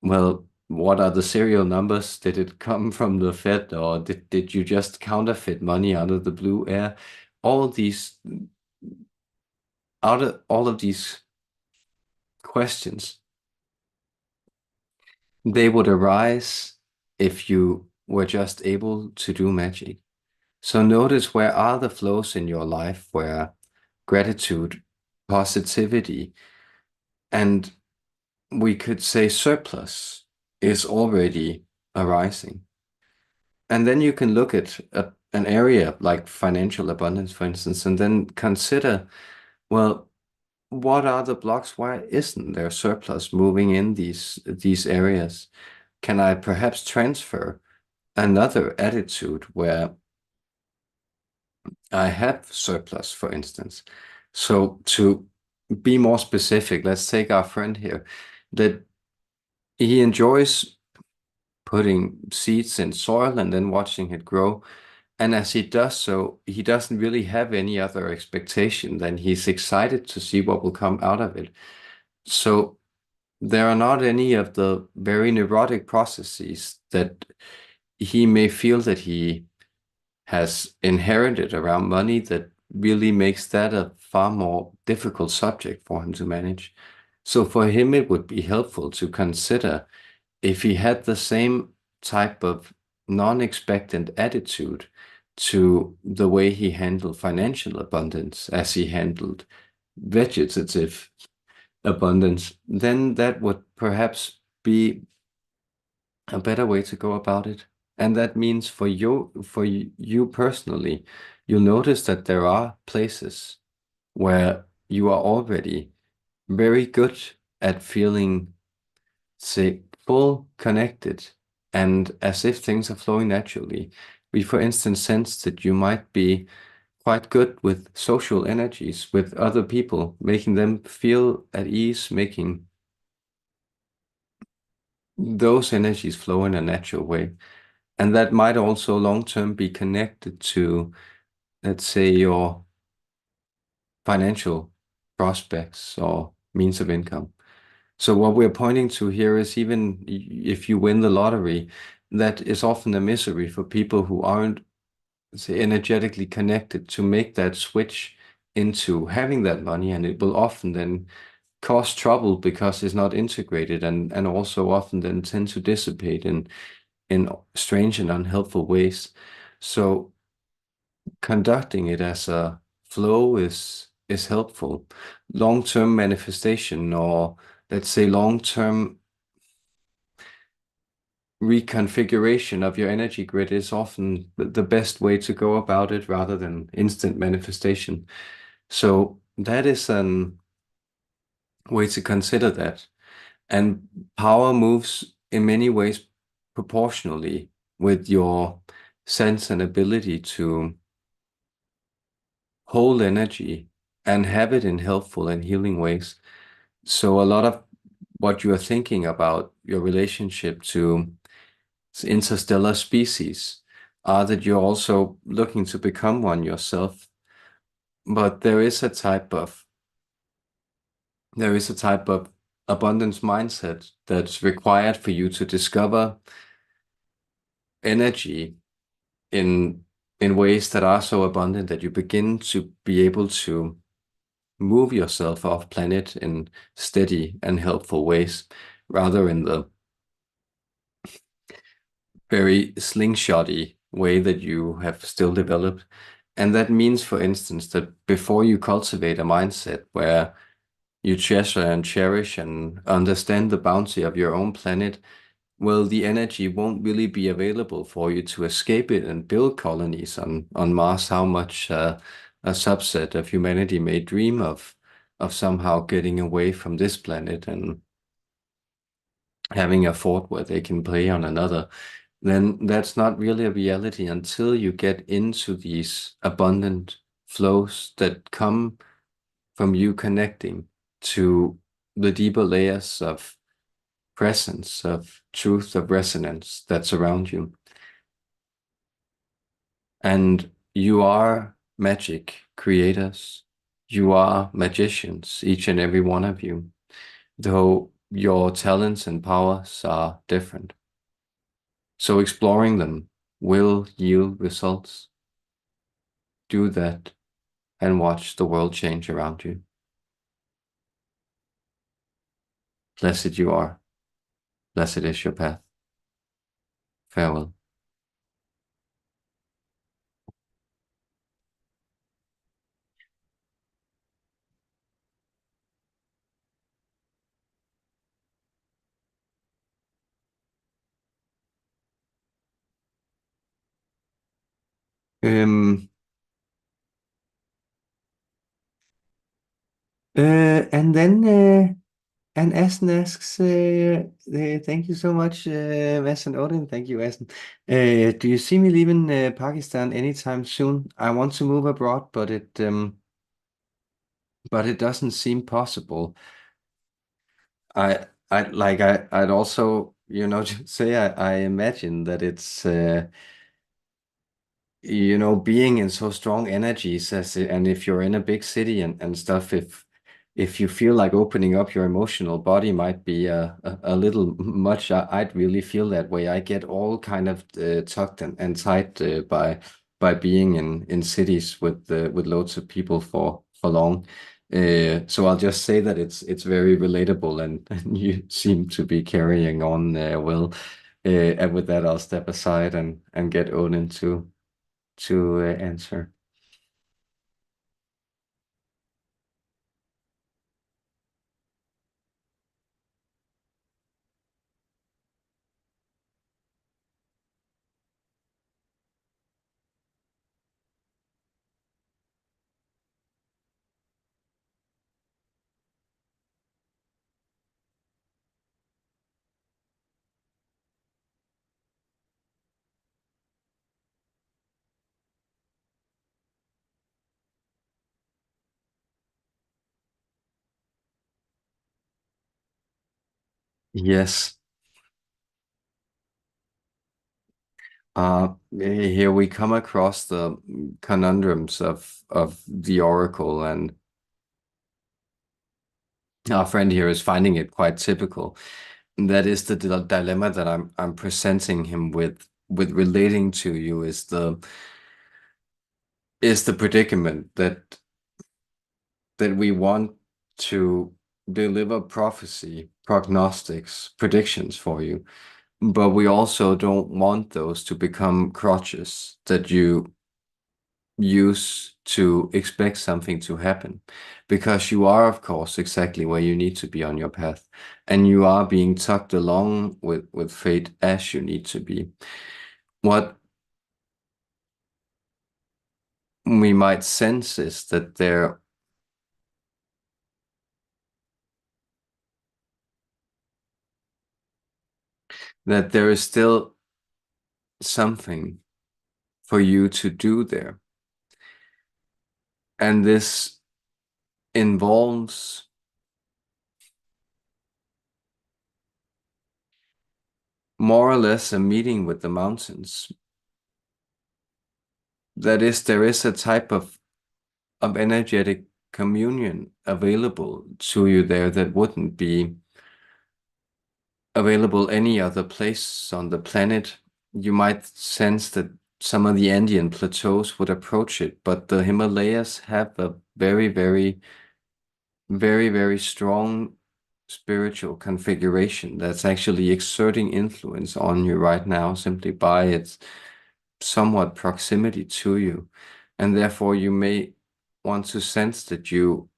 A: well, what are the serial numbers? Did it come from the Fed or did you just counterfeit money out of the blue air? All these out of all of these questions, they would arise if you were just able to do magic. So notice where are the flows in your life where gratitude, positivity, and we could say surplus is already arising. And then you can look at an area like financial abundance, for instance, and then consider, well, what are the blocks? Why isn't there surplus moving in these areas? Can I perhaps transfer another attitude where I have surplus, for instance? So to be more specific, let's take our friend here, that he enjoys putting seeds in soil and then watching it grow. And as he does so, he doesn't really have any other expectation than he's excited to see what will come out of it. So there are not any of the very neurotic processes that he may feel that he has inherited around money that really makes that a far more difficult subject for him to manage. So for him, it would be helpful to consider if he had the same type of non-expectant attitude to the way he handled financial abundance as he handled vegetative abundance, then that would perhaps be a better way to go about it. And that means for you personally, you'll notice that there are places where you are already very good at feeling, say, full, connected, and as if things are flowing naturally. We, for instance, sense that you might be quite good with social energies with other people, making them feel at ease, making those energies flow in a natural way. And that might also long term be connected to, let's say, your financial prospects or means of income. So what we're pointing to here is even if you win the lottery, that is often a misery for people who aren't say, energetically connected to make that switch into having that money, and it will often then cause trouble because it's not integrated, and also often then tend to dissipate in strange and unhelpful ways. So conducting it as a flow is helpful. Long-term manifestation, or let's say long-term reconfiguration of your energy grid, is often the best way to go about it rather than instant manifestation. So that is an way to consider that. And power moves in many ways proportionally with your sense and ability to hold energy and have it in helpful and healing ways. So a lot of what you are thinking about your relationship to interstellar species are that you're also looking to become one yourself. But there is a type of abundance mindset that's required for you to discover energy in ways that are so abundant that you begin to be able to move yourself off planet in steady and helpful ways, rather in the very slingshotty way that you have still developed. And that means, for instance, that before you cultivate a mindset where you treasure and cherish and understand the bounty of your own planet, well, the energy won't really be available for you to escape it and build colonies on Mars. How much a subset of humanity may dream of somehow getting away from this planet and having a fort where they can play on another, then that's not really a reality until you get into these abundant flows that come from you connecting to the deeper layers of presence, of truth, of resonance that's around you. And you are magic creators. You are magicians, each and every one of you, though your talents and powers are different. So exploring them will yield results. Do that and watch the world change around you. Blessed you are. Blessed is your path. Farewell. Um, and then and Aston asks, thank you so much, Aston Odin. Thank you, Aston. Do you see me leaving Pakistan anytime soon? I want to move abroad, but it doesn't seem possible. I'd also, just say I imagine that it's being in so strong energies and if you're in a big city and stuff, if you feel like opening up your emotional body might be a little much. I'd really feel that way. I get all kind of tucked and tight by being in cities with loads of people for long. So I'll just say that it's very relatable, and you seem to be carrying on well. And with that, I'll step aside and get Odin to answer. Yes. Here we come across the conundrums of the Oracle, and our friend here is finding it quite typical. That is the dilemma that I'm presenting him with relating to you, is is the predicament that we want to deliver prophecy, prognostics, predictions for you, but we also don't want those to become crutches that you use to expect something to happen, because you are, of course, exactly where you need to be on your path, and you are being tugged along with fate as you need to be. What we might sense is that there is still something for you to do there. And this involves more or less a meeting with the mountains. That is, there is a type of energetic communion available to you there that wouldn't be available any other place on the planet. You might sense that some of the Andean plateaus would approach it, but the Himalayas have a very, very, very, very strong spiritual configuration that's actually exerting influence on you right now simply by its somewhat proximity to you. And therefore, you may want to sense that you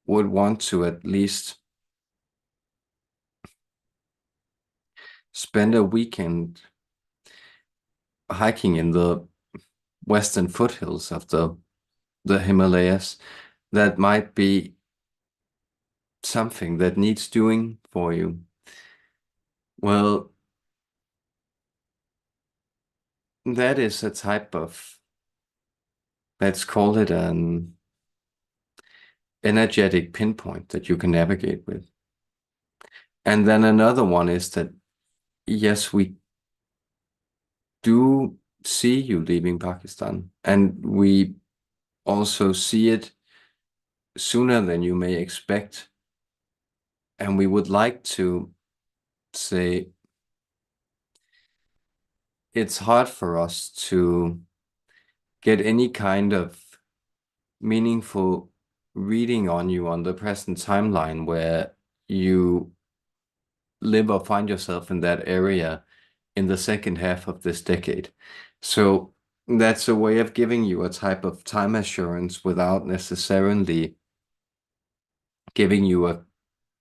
A: would want to at least spend a weekend hiking in the western foothills of the Himalayas. That might be something that needs doing for you. Well, that is a type of, let's call it an energetic pinpoint that you can navigate with. And then another one is that, yes, we do see you leaving Pakistan, and we also see it sooner than you may expect. And we would like to say it's hard for us to get any kind of meaningful reading on you on the present timeline where you live or find yourself in that area in the second half of this decade. So that's a way of giving you a type of time assurance without necessarily giving you a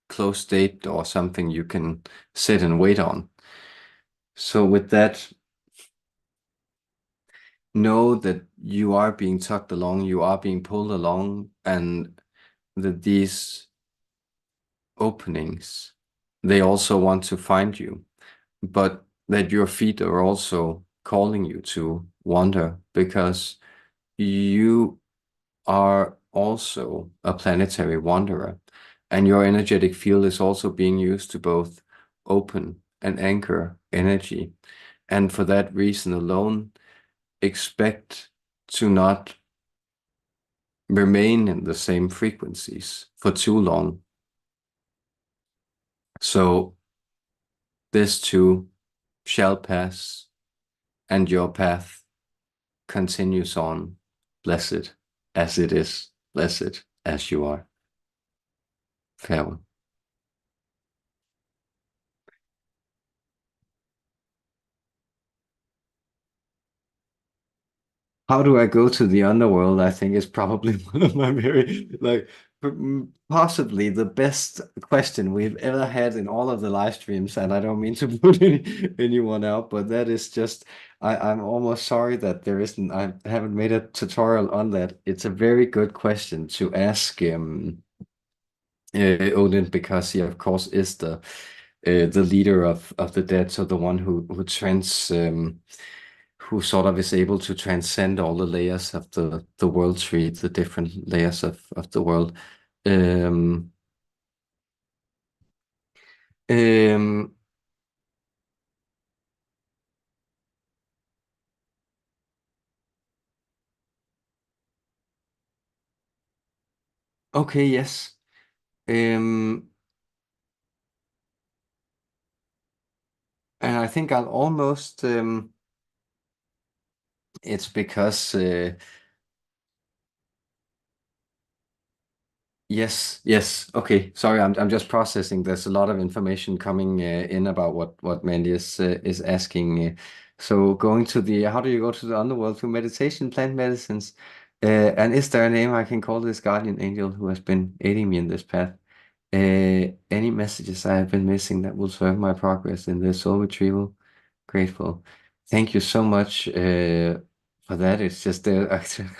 A: close date or something you can sit and wait on. So with that, know that you are being tugged along, you are being pulled along, and that these openings, they also want to find you, but that your feet are also calling you to wander, because you are also a planetary wanderer, and your energetic field is also being used to both open and anchor energy. And for that reason alone, expect to not remain in the same frequencies for too long. So this too shall pass, and your path continues on, blessed as it is, blessed as you are. Farewell. How do I go to the underworld? I think is probably one of my very, like, possibly the best question we've ever had in all of the live streams. And I don't mean to put anyone out, but that is just, I'm almost sorry that there isn't, I haven't made a tutorial on that. It's a very good question to ask Odin, because he, of course, is the leader of the dead, so the one who sort of is able to transcend all the layers of the world tree, the different layers of the world. Um, um, okay, yes. Um, and I think I'll almost It's because yes, yes. Okay, sorry, I'm just processing. There's a lot of information coming in about what Mandy is asking. So going to the how do you go to the underworld through meditation, plant medicines, and is there a name I can call this guardian angel who has been aiding me in this path? Any messages I have been missing that will serve my progress in the soul retrieval? Grateful. Thank you so much for that. It's just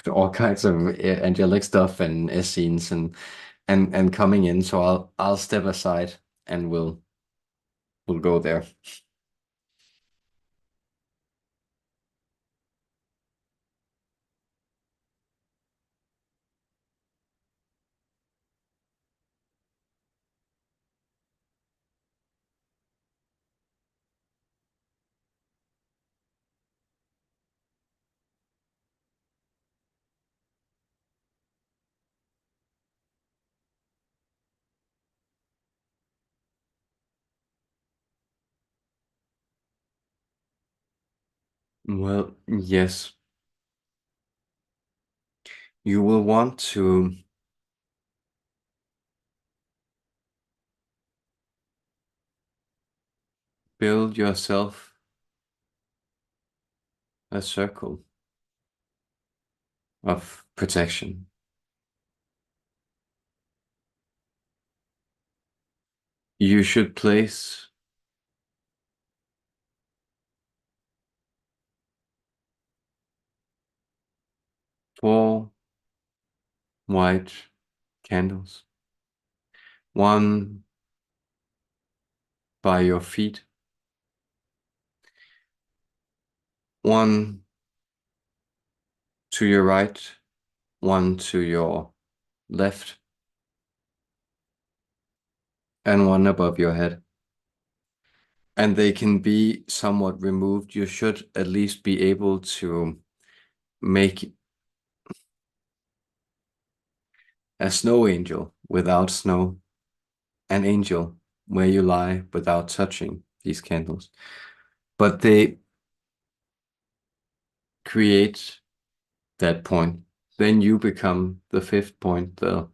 A: all kinds of angelic stuff and scenes and coming in. So I'll step aside and we'll go there. Well, yes, you will want to build yourself a circle of protection. You should place 4 white candles, one by your feet, one to your right, one to your left, and one above your head. And they can be somewhat removed. You should at least be able to make a snow angel without snow, an angel where you lie without touching these candles. But they create that point. Then you become the fifth point, the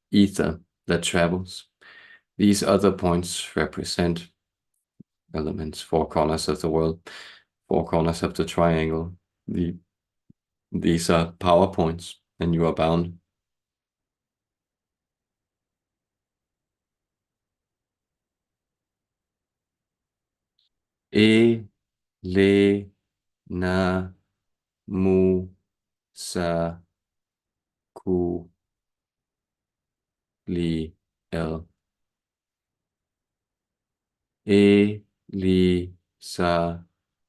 A: ether that travels. These other points represent elements, 4 corners of the world, 4 corners of the triangle. The, these are power points, and you are bound. E, le, na, mu, sa, ku, li, el. E, li, sa,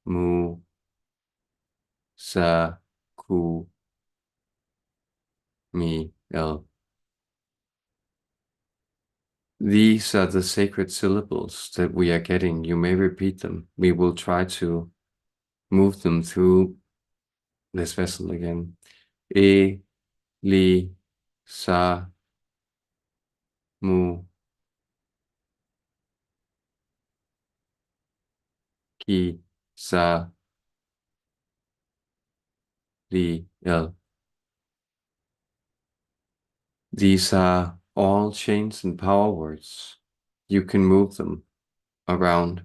A: mu, sa, ku, mi, el. These are the sacred syllables that we are getting. You may repeat them. We will try to move them through this vessel again. E, li, sa, mu, ki, sa, li, el. These are all chains and power words. You can move them around.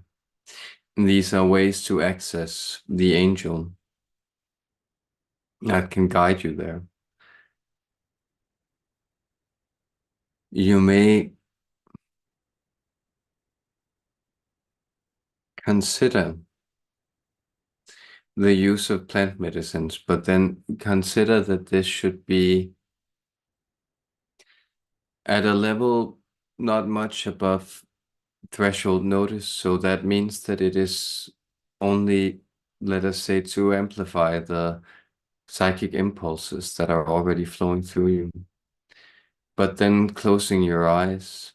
A: And these are ways to access the angel that can guide you there. You may consider the use of plant medicines, but then consider that this should be at a level not much above threshold notice. So that means that it is only, let us say, to amplify the psychic impulses that are already flowing through you. But then closing your eyes,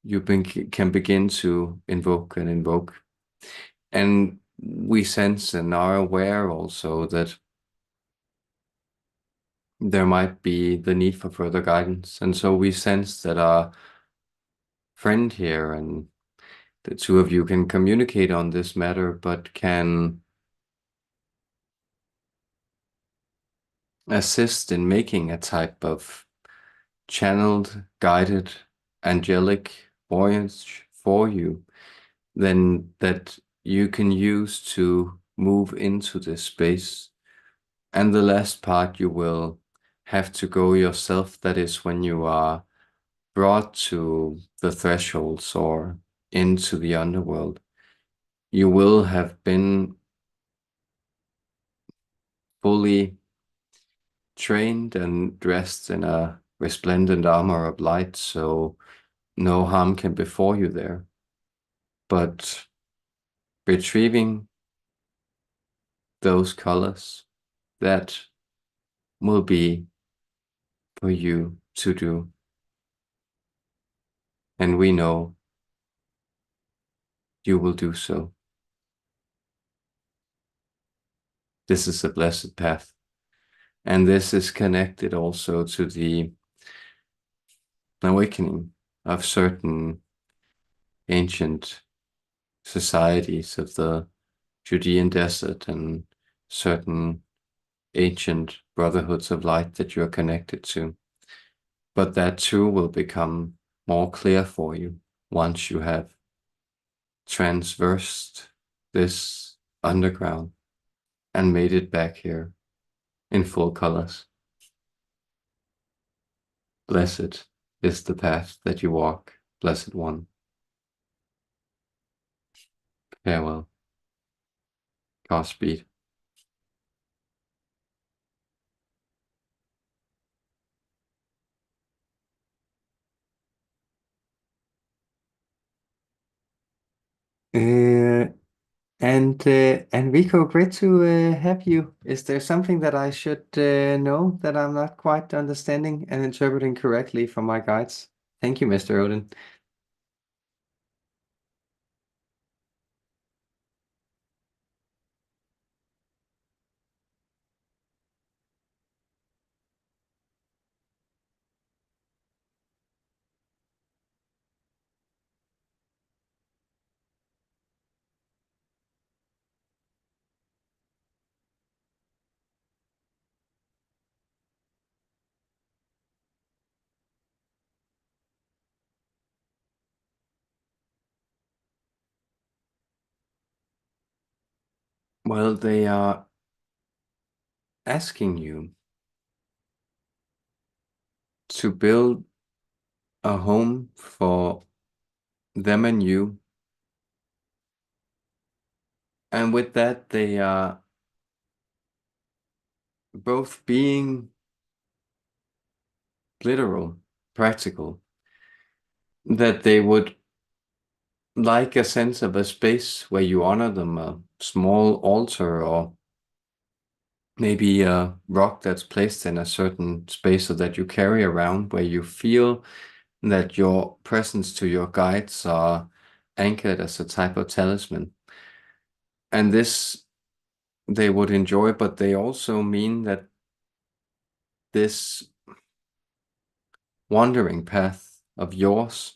A: you can begin to invoke and invoke. And we sense and are aware also that there might be the need for further guidance. And so we sense that our friend here and the two of you can communicate on this matter, but can assist in making a type of channeled, guided, angelic voyage for you, then that you can use to move into this space. And the last part you will have to go yourself. That is when you are brought to the thresholds or into the underworld. You will have been fully trained and dressed in a resplendent armor of light, so no harm can befall you there. But retrieving those colors, that will be for you to do. And we know you will do so. This is a blessed path. And this is connected also to the awakening of certain ancient societies of the Judean desert and certain ancient brotherhoods of light that you are connected to. But that too will become more clear for you once you have transversed this underground and made it back here in full colors. Blessed is the path that you walk, blessed one. Farewell. Godspeed. Uh, and Enrico, great to have you. Is there something that I should know that I'm not quite understanding and interpreting correctly from my guides? Thank you, Mr. Odin. Well, they are asking you to build a home for them and you. And with that, they are both being literal, practical, that they would like a sense of a space where you honor them, a small altar or maybe a rock that's placed in a certain space so that you carry around, where you feel that your presence to your guides are anchored as a type of talisman. And this they would enjoy, but they also mean that this wandering path of yours,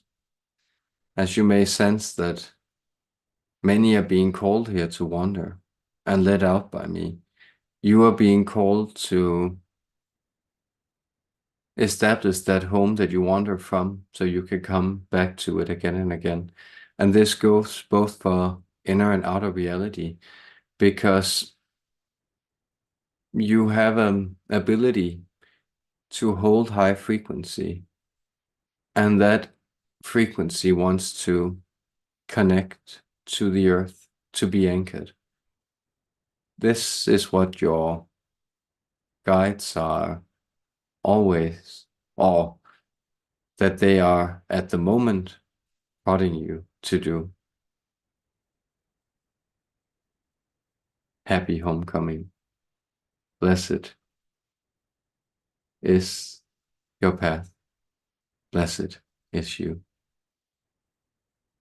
A: as you may sense that many are being called here to wander and led out by me, you are being called to establish that home that you wander from so you can come back to it again and again. And this goes both for inner and outer reality, because you have an ability to hold high frequency, and that frequency wants to connect to the earth, to be anchored. This is what your guides are always, or that they are at the moment prodding you to do. Happy homecoming. Blessed is your path. Blessed is you.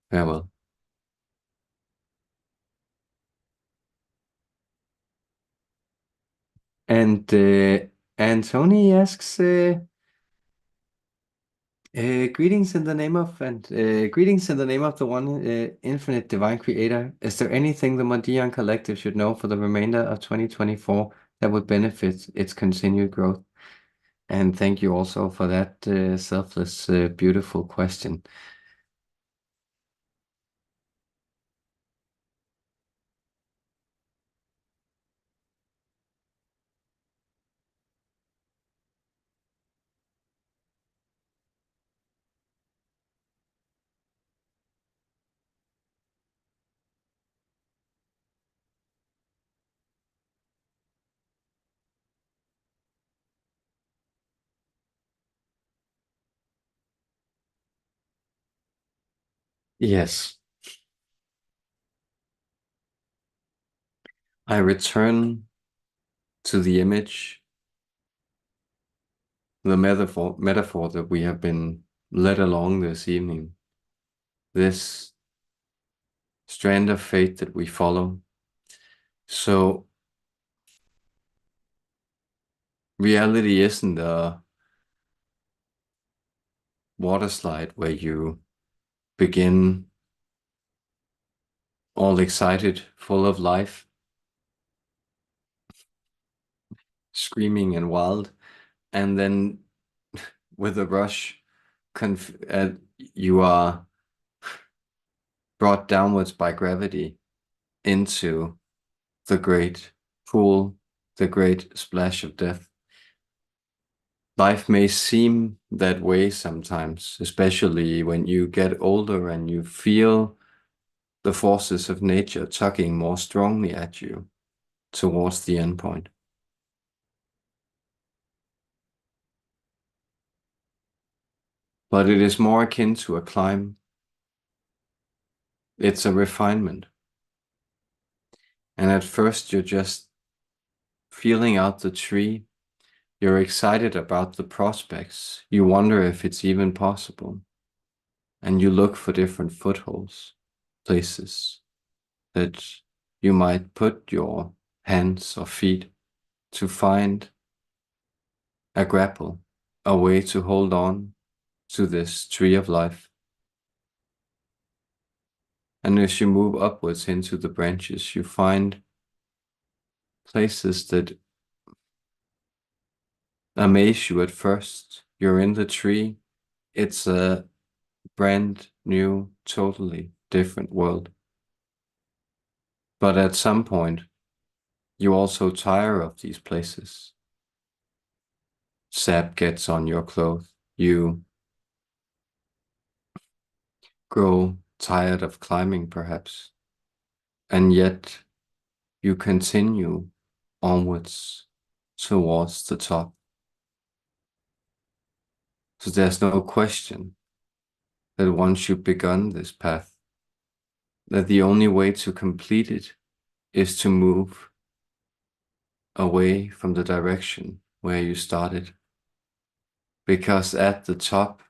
A: Farewell. And Tony asks, greetings in the name of greetings in the name of the one infinite divine creator. Is there anything the Mondian collective should know for the remainder of 2024 that would benefit its continued growth. And thank you also for that selfless, beautiful question. Yes, I return to the image, the metaphor that we have been led along this evening, this strand of fate that we follow. So reality isn't a water slide where you begin all excited, full of life, screaming and wild, and then with a rush, you are brought downwards by gravity into the great pool, the great splash of death. Life may seem that way sometimes, especially when you get older and you feel the forces of nature tugging more strongly at you towards the end point. But it is more akin to a climb. It's a refinement. And at first you're just feeling out the tree. You're excited about the prospects. You wonder if it's even possible. And you look for different footholds, places that you might put your hands or feet to find a grapple, a way to hold on to this tree of life. And as you move upwards into the branches, you find places that amaze you at first. You're in the tree. It's a brand new, totally different world. But at some point, you also tire of these places. Sap gets on your clothes. You grow tired of climbing, perhaps. And yet you continue onwards towards the top. So there's no question that once you've begun this path, that the only way to complete it is to move away from the direction where you started. Because at the top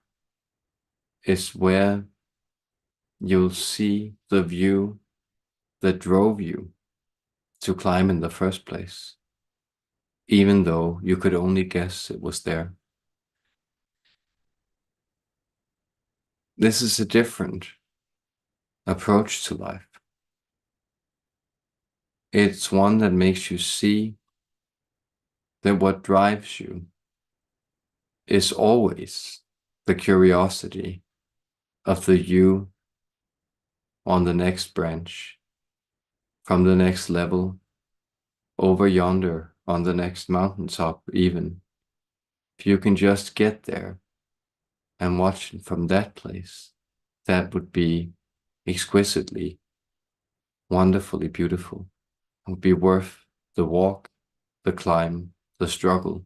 A: is where you'll see the view that drove you to climb in the first place, even though you could only guess it was there. This is a different approach to life. It's one that makes you see that what drives you is always the curiosity of the you on the next branch, from the next level, over yonder on the next mountaintop even. If you can just get there and watch it from that place, that would be exquisitely, wonderfully beautiful. It would be worth the walk, the climb, the struggle,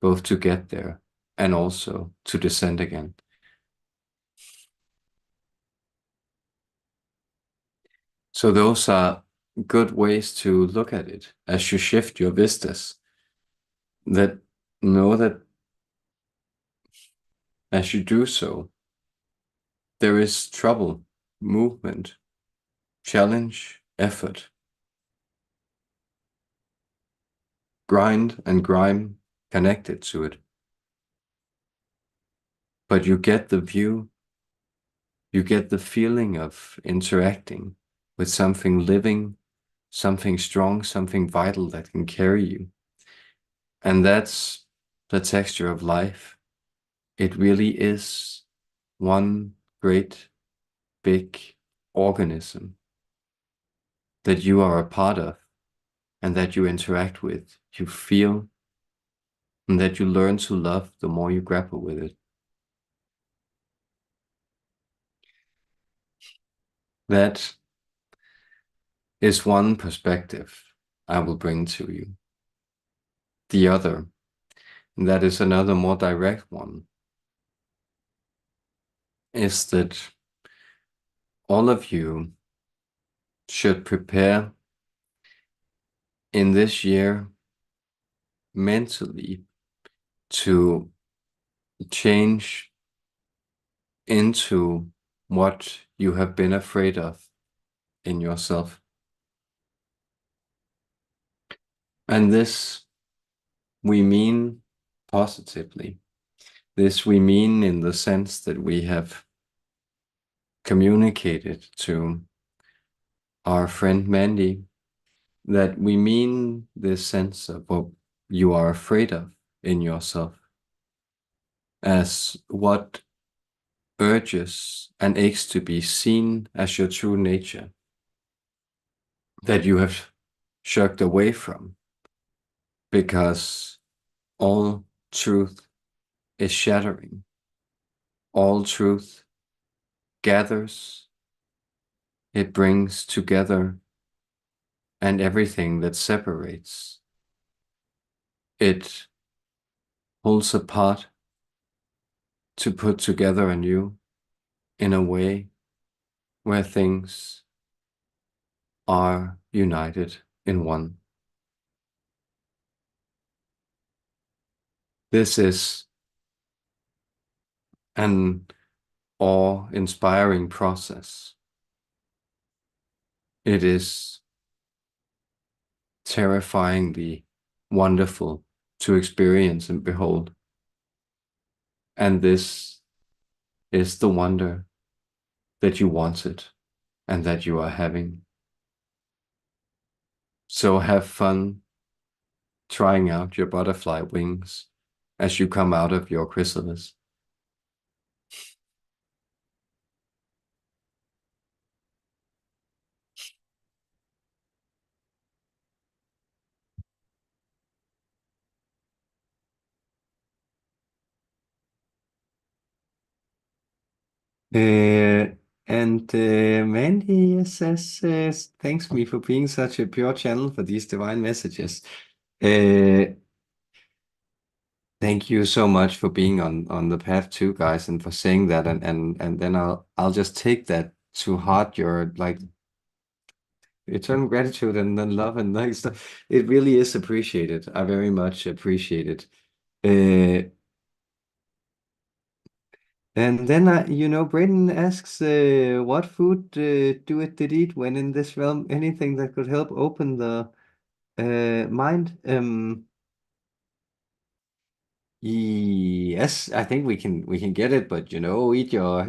A: both to get there and also to descend again. So those are good ways to look at it as you shift your vistas. That know that as you do so, there is trouble, movement, challenge, effort, grind and grime connected to it. But you get the view, you get the feeling of interacting with something living, something strong, something vital that can carry you. And that's the texture of life. It really is one great big organism that you are a part of and that you interact with, you feel, and that you learn to love the more you grapple with it. That is one perspective I will bring to you. The other, and that is another more direct one, is that all of you should prepare in this year mentally to change into what you have been afraid of in yourself. And this we mean positively. This we mean in the sense that we have communicated to our friend Mandy that we mean this sense of what you are afraid of in yourself as what urges and aches to be seen as your true nature that you have shirked away from because all truth is shattering. All truth gathers, it brings together, and everything that separates, it pulls apart to put together anew in a way where things are united in one. This is an awe-inspiring process. It is terrifyingly wonderful to experience and behold. And this is the wonder that you wanted and that you are having. So have fun trying out your butterfly wings as you come out of your chrysalis. Uh, and Mandy says, thanks me for being such a pure channel for these divine messages. Uh, Thank you so much for being on the path too, guys, and for saying that, and then I'll just take that to heart. Your like eternal gratitude and then love and like stuff. It really is appreciated. I very much appreciate it. Uh, and then Braden asks, what food do it did eat when in this realm? Anything that could help open the mind. Yes, I think we can get it, but eat your.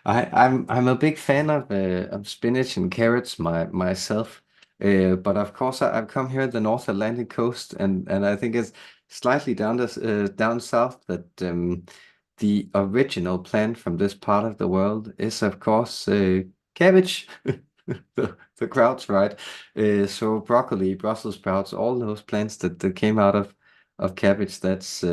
A: I'm a big fan of spinach and carrots myself, but of course I've come here the North Atlantic coast, and I think it's slightly down south that the original plant from this part of the world is of course cabbage. The krauts, right? So broccoli, Brussels sprouts, all those plants that came out of cabbage, that's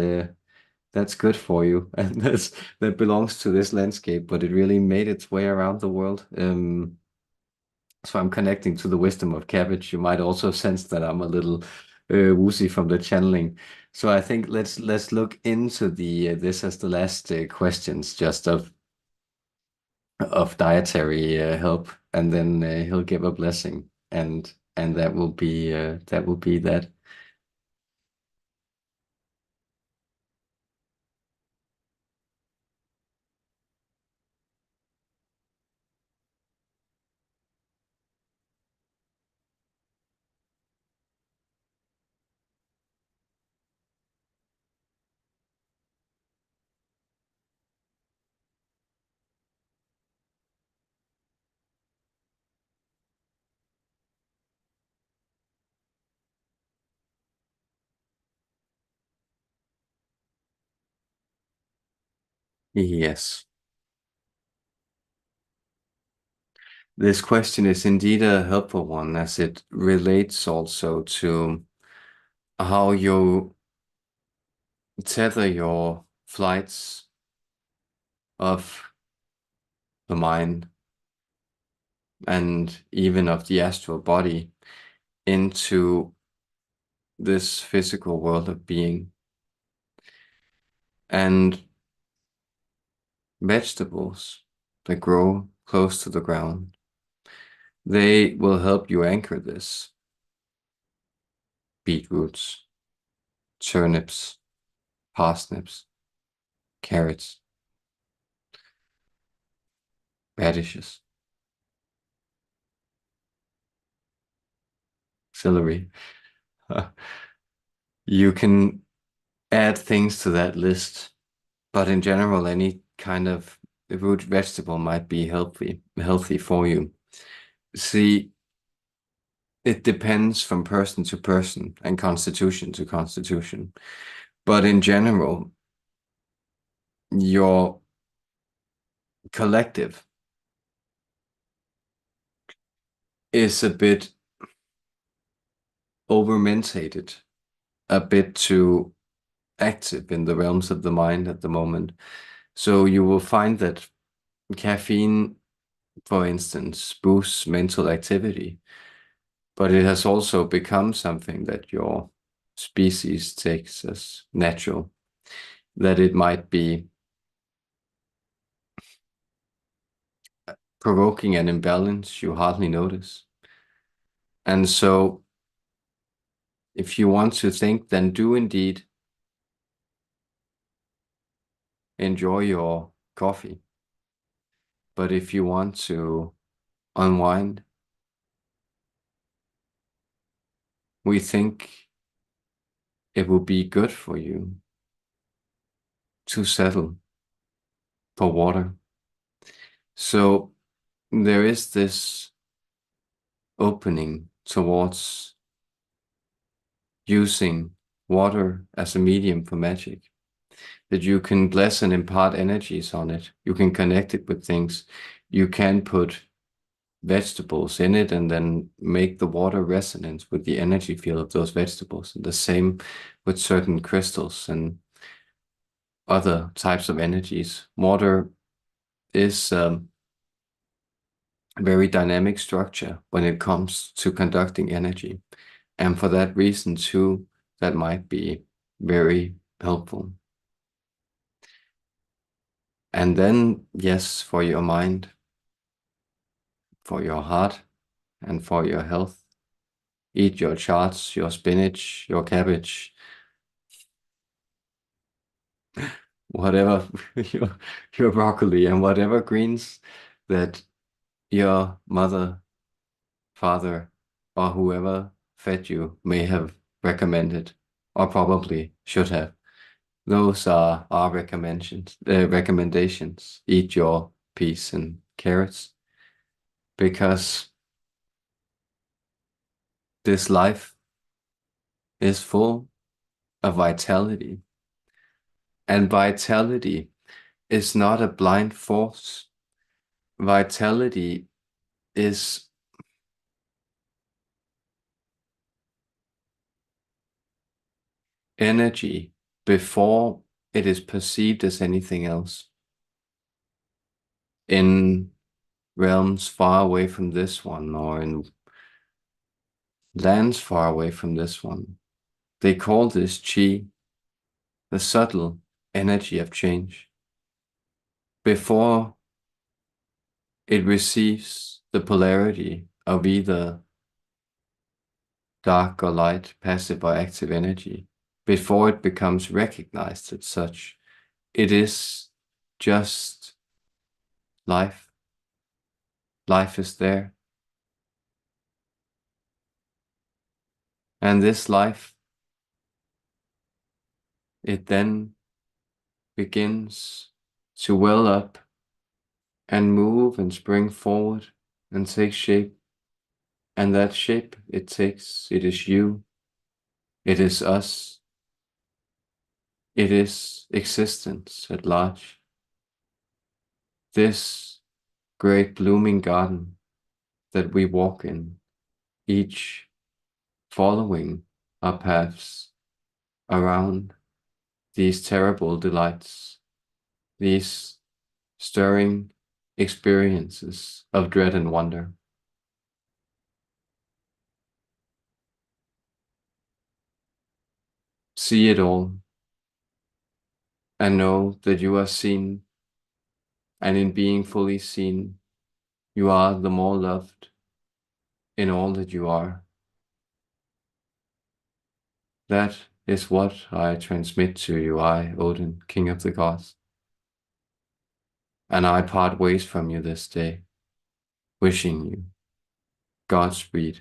A: good for you, and that belongs to this landscape, but it really made its way around the world. So I'm connecting to the wisdom of cabbage. You might also sense that I'm a little woozy from the channeling. So I think let's look into the this as the last questions, just of dietary help, and then he'll give a blessing, and that will be that. Yes. This question is indeed a helpful one, as it relates also to how you tether your flights of the mind and even of the astral body into this physical world of being. And vegetables that grow close to the ground, they will help you anchor this. Beetroots, turnips, parsnips, carrots, radishes, celery. You can add things to that list, but in general, any kind of root vegetable might be healthy for you. See, it depends from person to person and constitution to constitution. But in general, your collective is a bit overmentated, a bit too active in the realms of the mind at the moment. So you will find that caffeine, for instance, boosts mental activity, but it has also become something that your species takes as natural, that it might be provoking an imbalance you hardly notice. And so if you want to think, then do indeed enjoy your coffee. But if you want to unwind, we think it will be good for you to settle for water. So there is this opening towards using water as a medium for magic, that you can bless and impart energies on it. You can connect it with things. You can put vegetables in it and then make the water resonate with the energy field of those vegetables. And the same with certain crystals and other types of energies. Water is a very dynamic structure when it comes to conducting energy. And for that reason, too, that might be very helpful. And then, yes, for your mind, for your heart, and for your health, eat your charts, your spinach, your cabbage, whatever, your broccoli, and whatever greens that your mother, father, or whoever fed you may have recommended, or probably should have. Those are our recommendations. Eat your peas and carrots, because this life is full of vitality. And vitality is not a blind force. Vitality is energy before it is perceived as anything else. In realms far away from this one, or in lands far away from this one, they call this chi, the subtle energy of change. Before it receives the polarity of either dark or light, passive or active energy, before it becomes recognized as such, it is just life. Life is there. And this life, it then begins to well up and move and spring forward and take shape. And that shape it takes, it is you, it is us, it is existence at large. this great blooming garden that we walk in, each following our paths around these terrible delights, these stirring experiences of dread and wonder. See it all and know that you are seen, and in being fully seen, you are the more loved in all that you are. That is what I transmit to you, I, Odin, King of the Gods. And I part ways from you this day, wishing you Godspeed,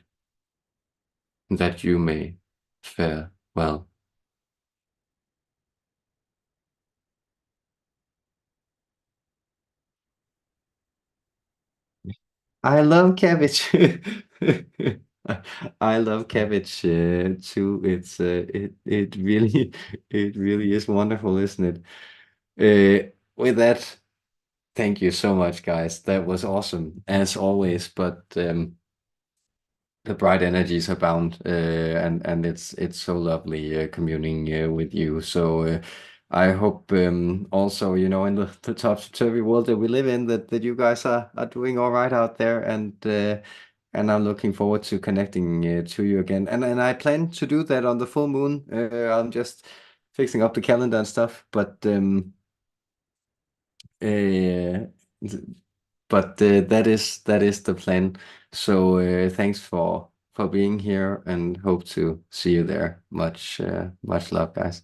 A: that you may fare well. I love cabbage. I love cabbage too. It really it really is wonderful, isn't it? With that, thank you so much, guys. That was awesome as always. But the bright energies abound, and it's so lovely communing with you. So I hope also, in the topsy-turvy world that we live in, that you guys are doing all right out there, and I'm looking forward to connecting to you again. And I plan to do that on the full moon. I'm just fixing up the calendar and stuff, but uh, that is the plan. So thanks for being here, and hope to see you there. Much love, guys.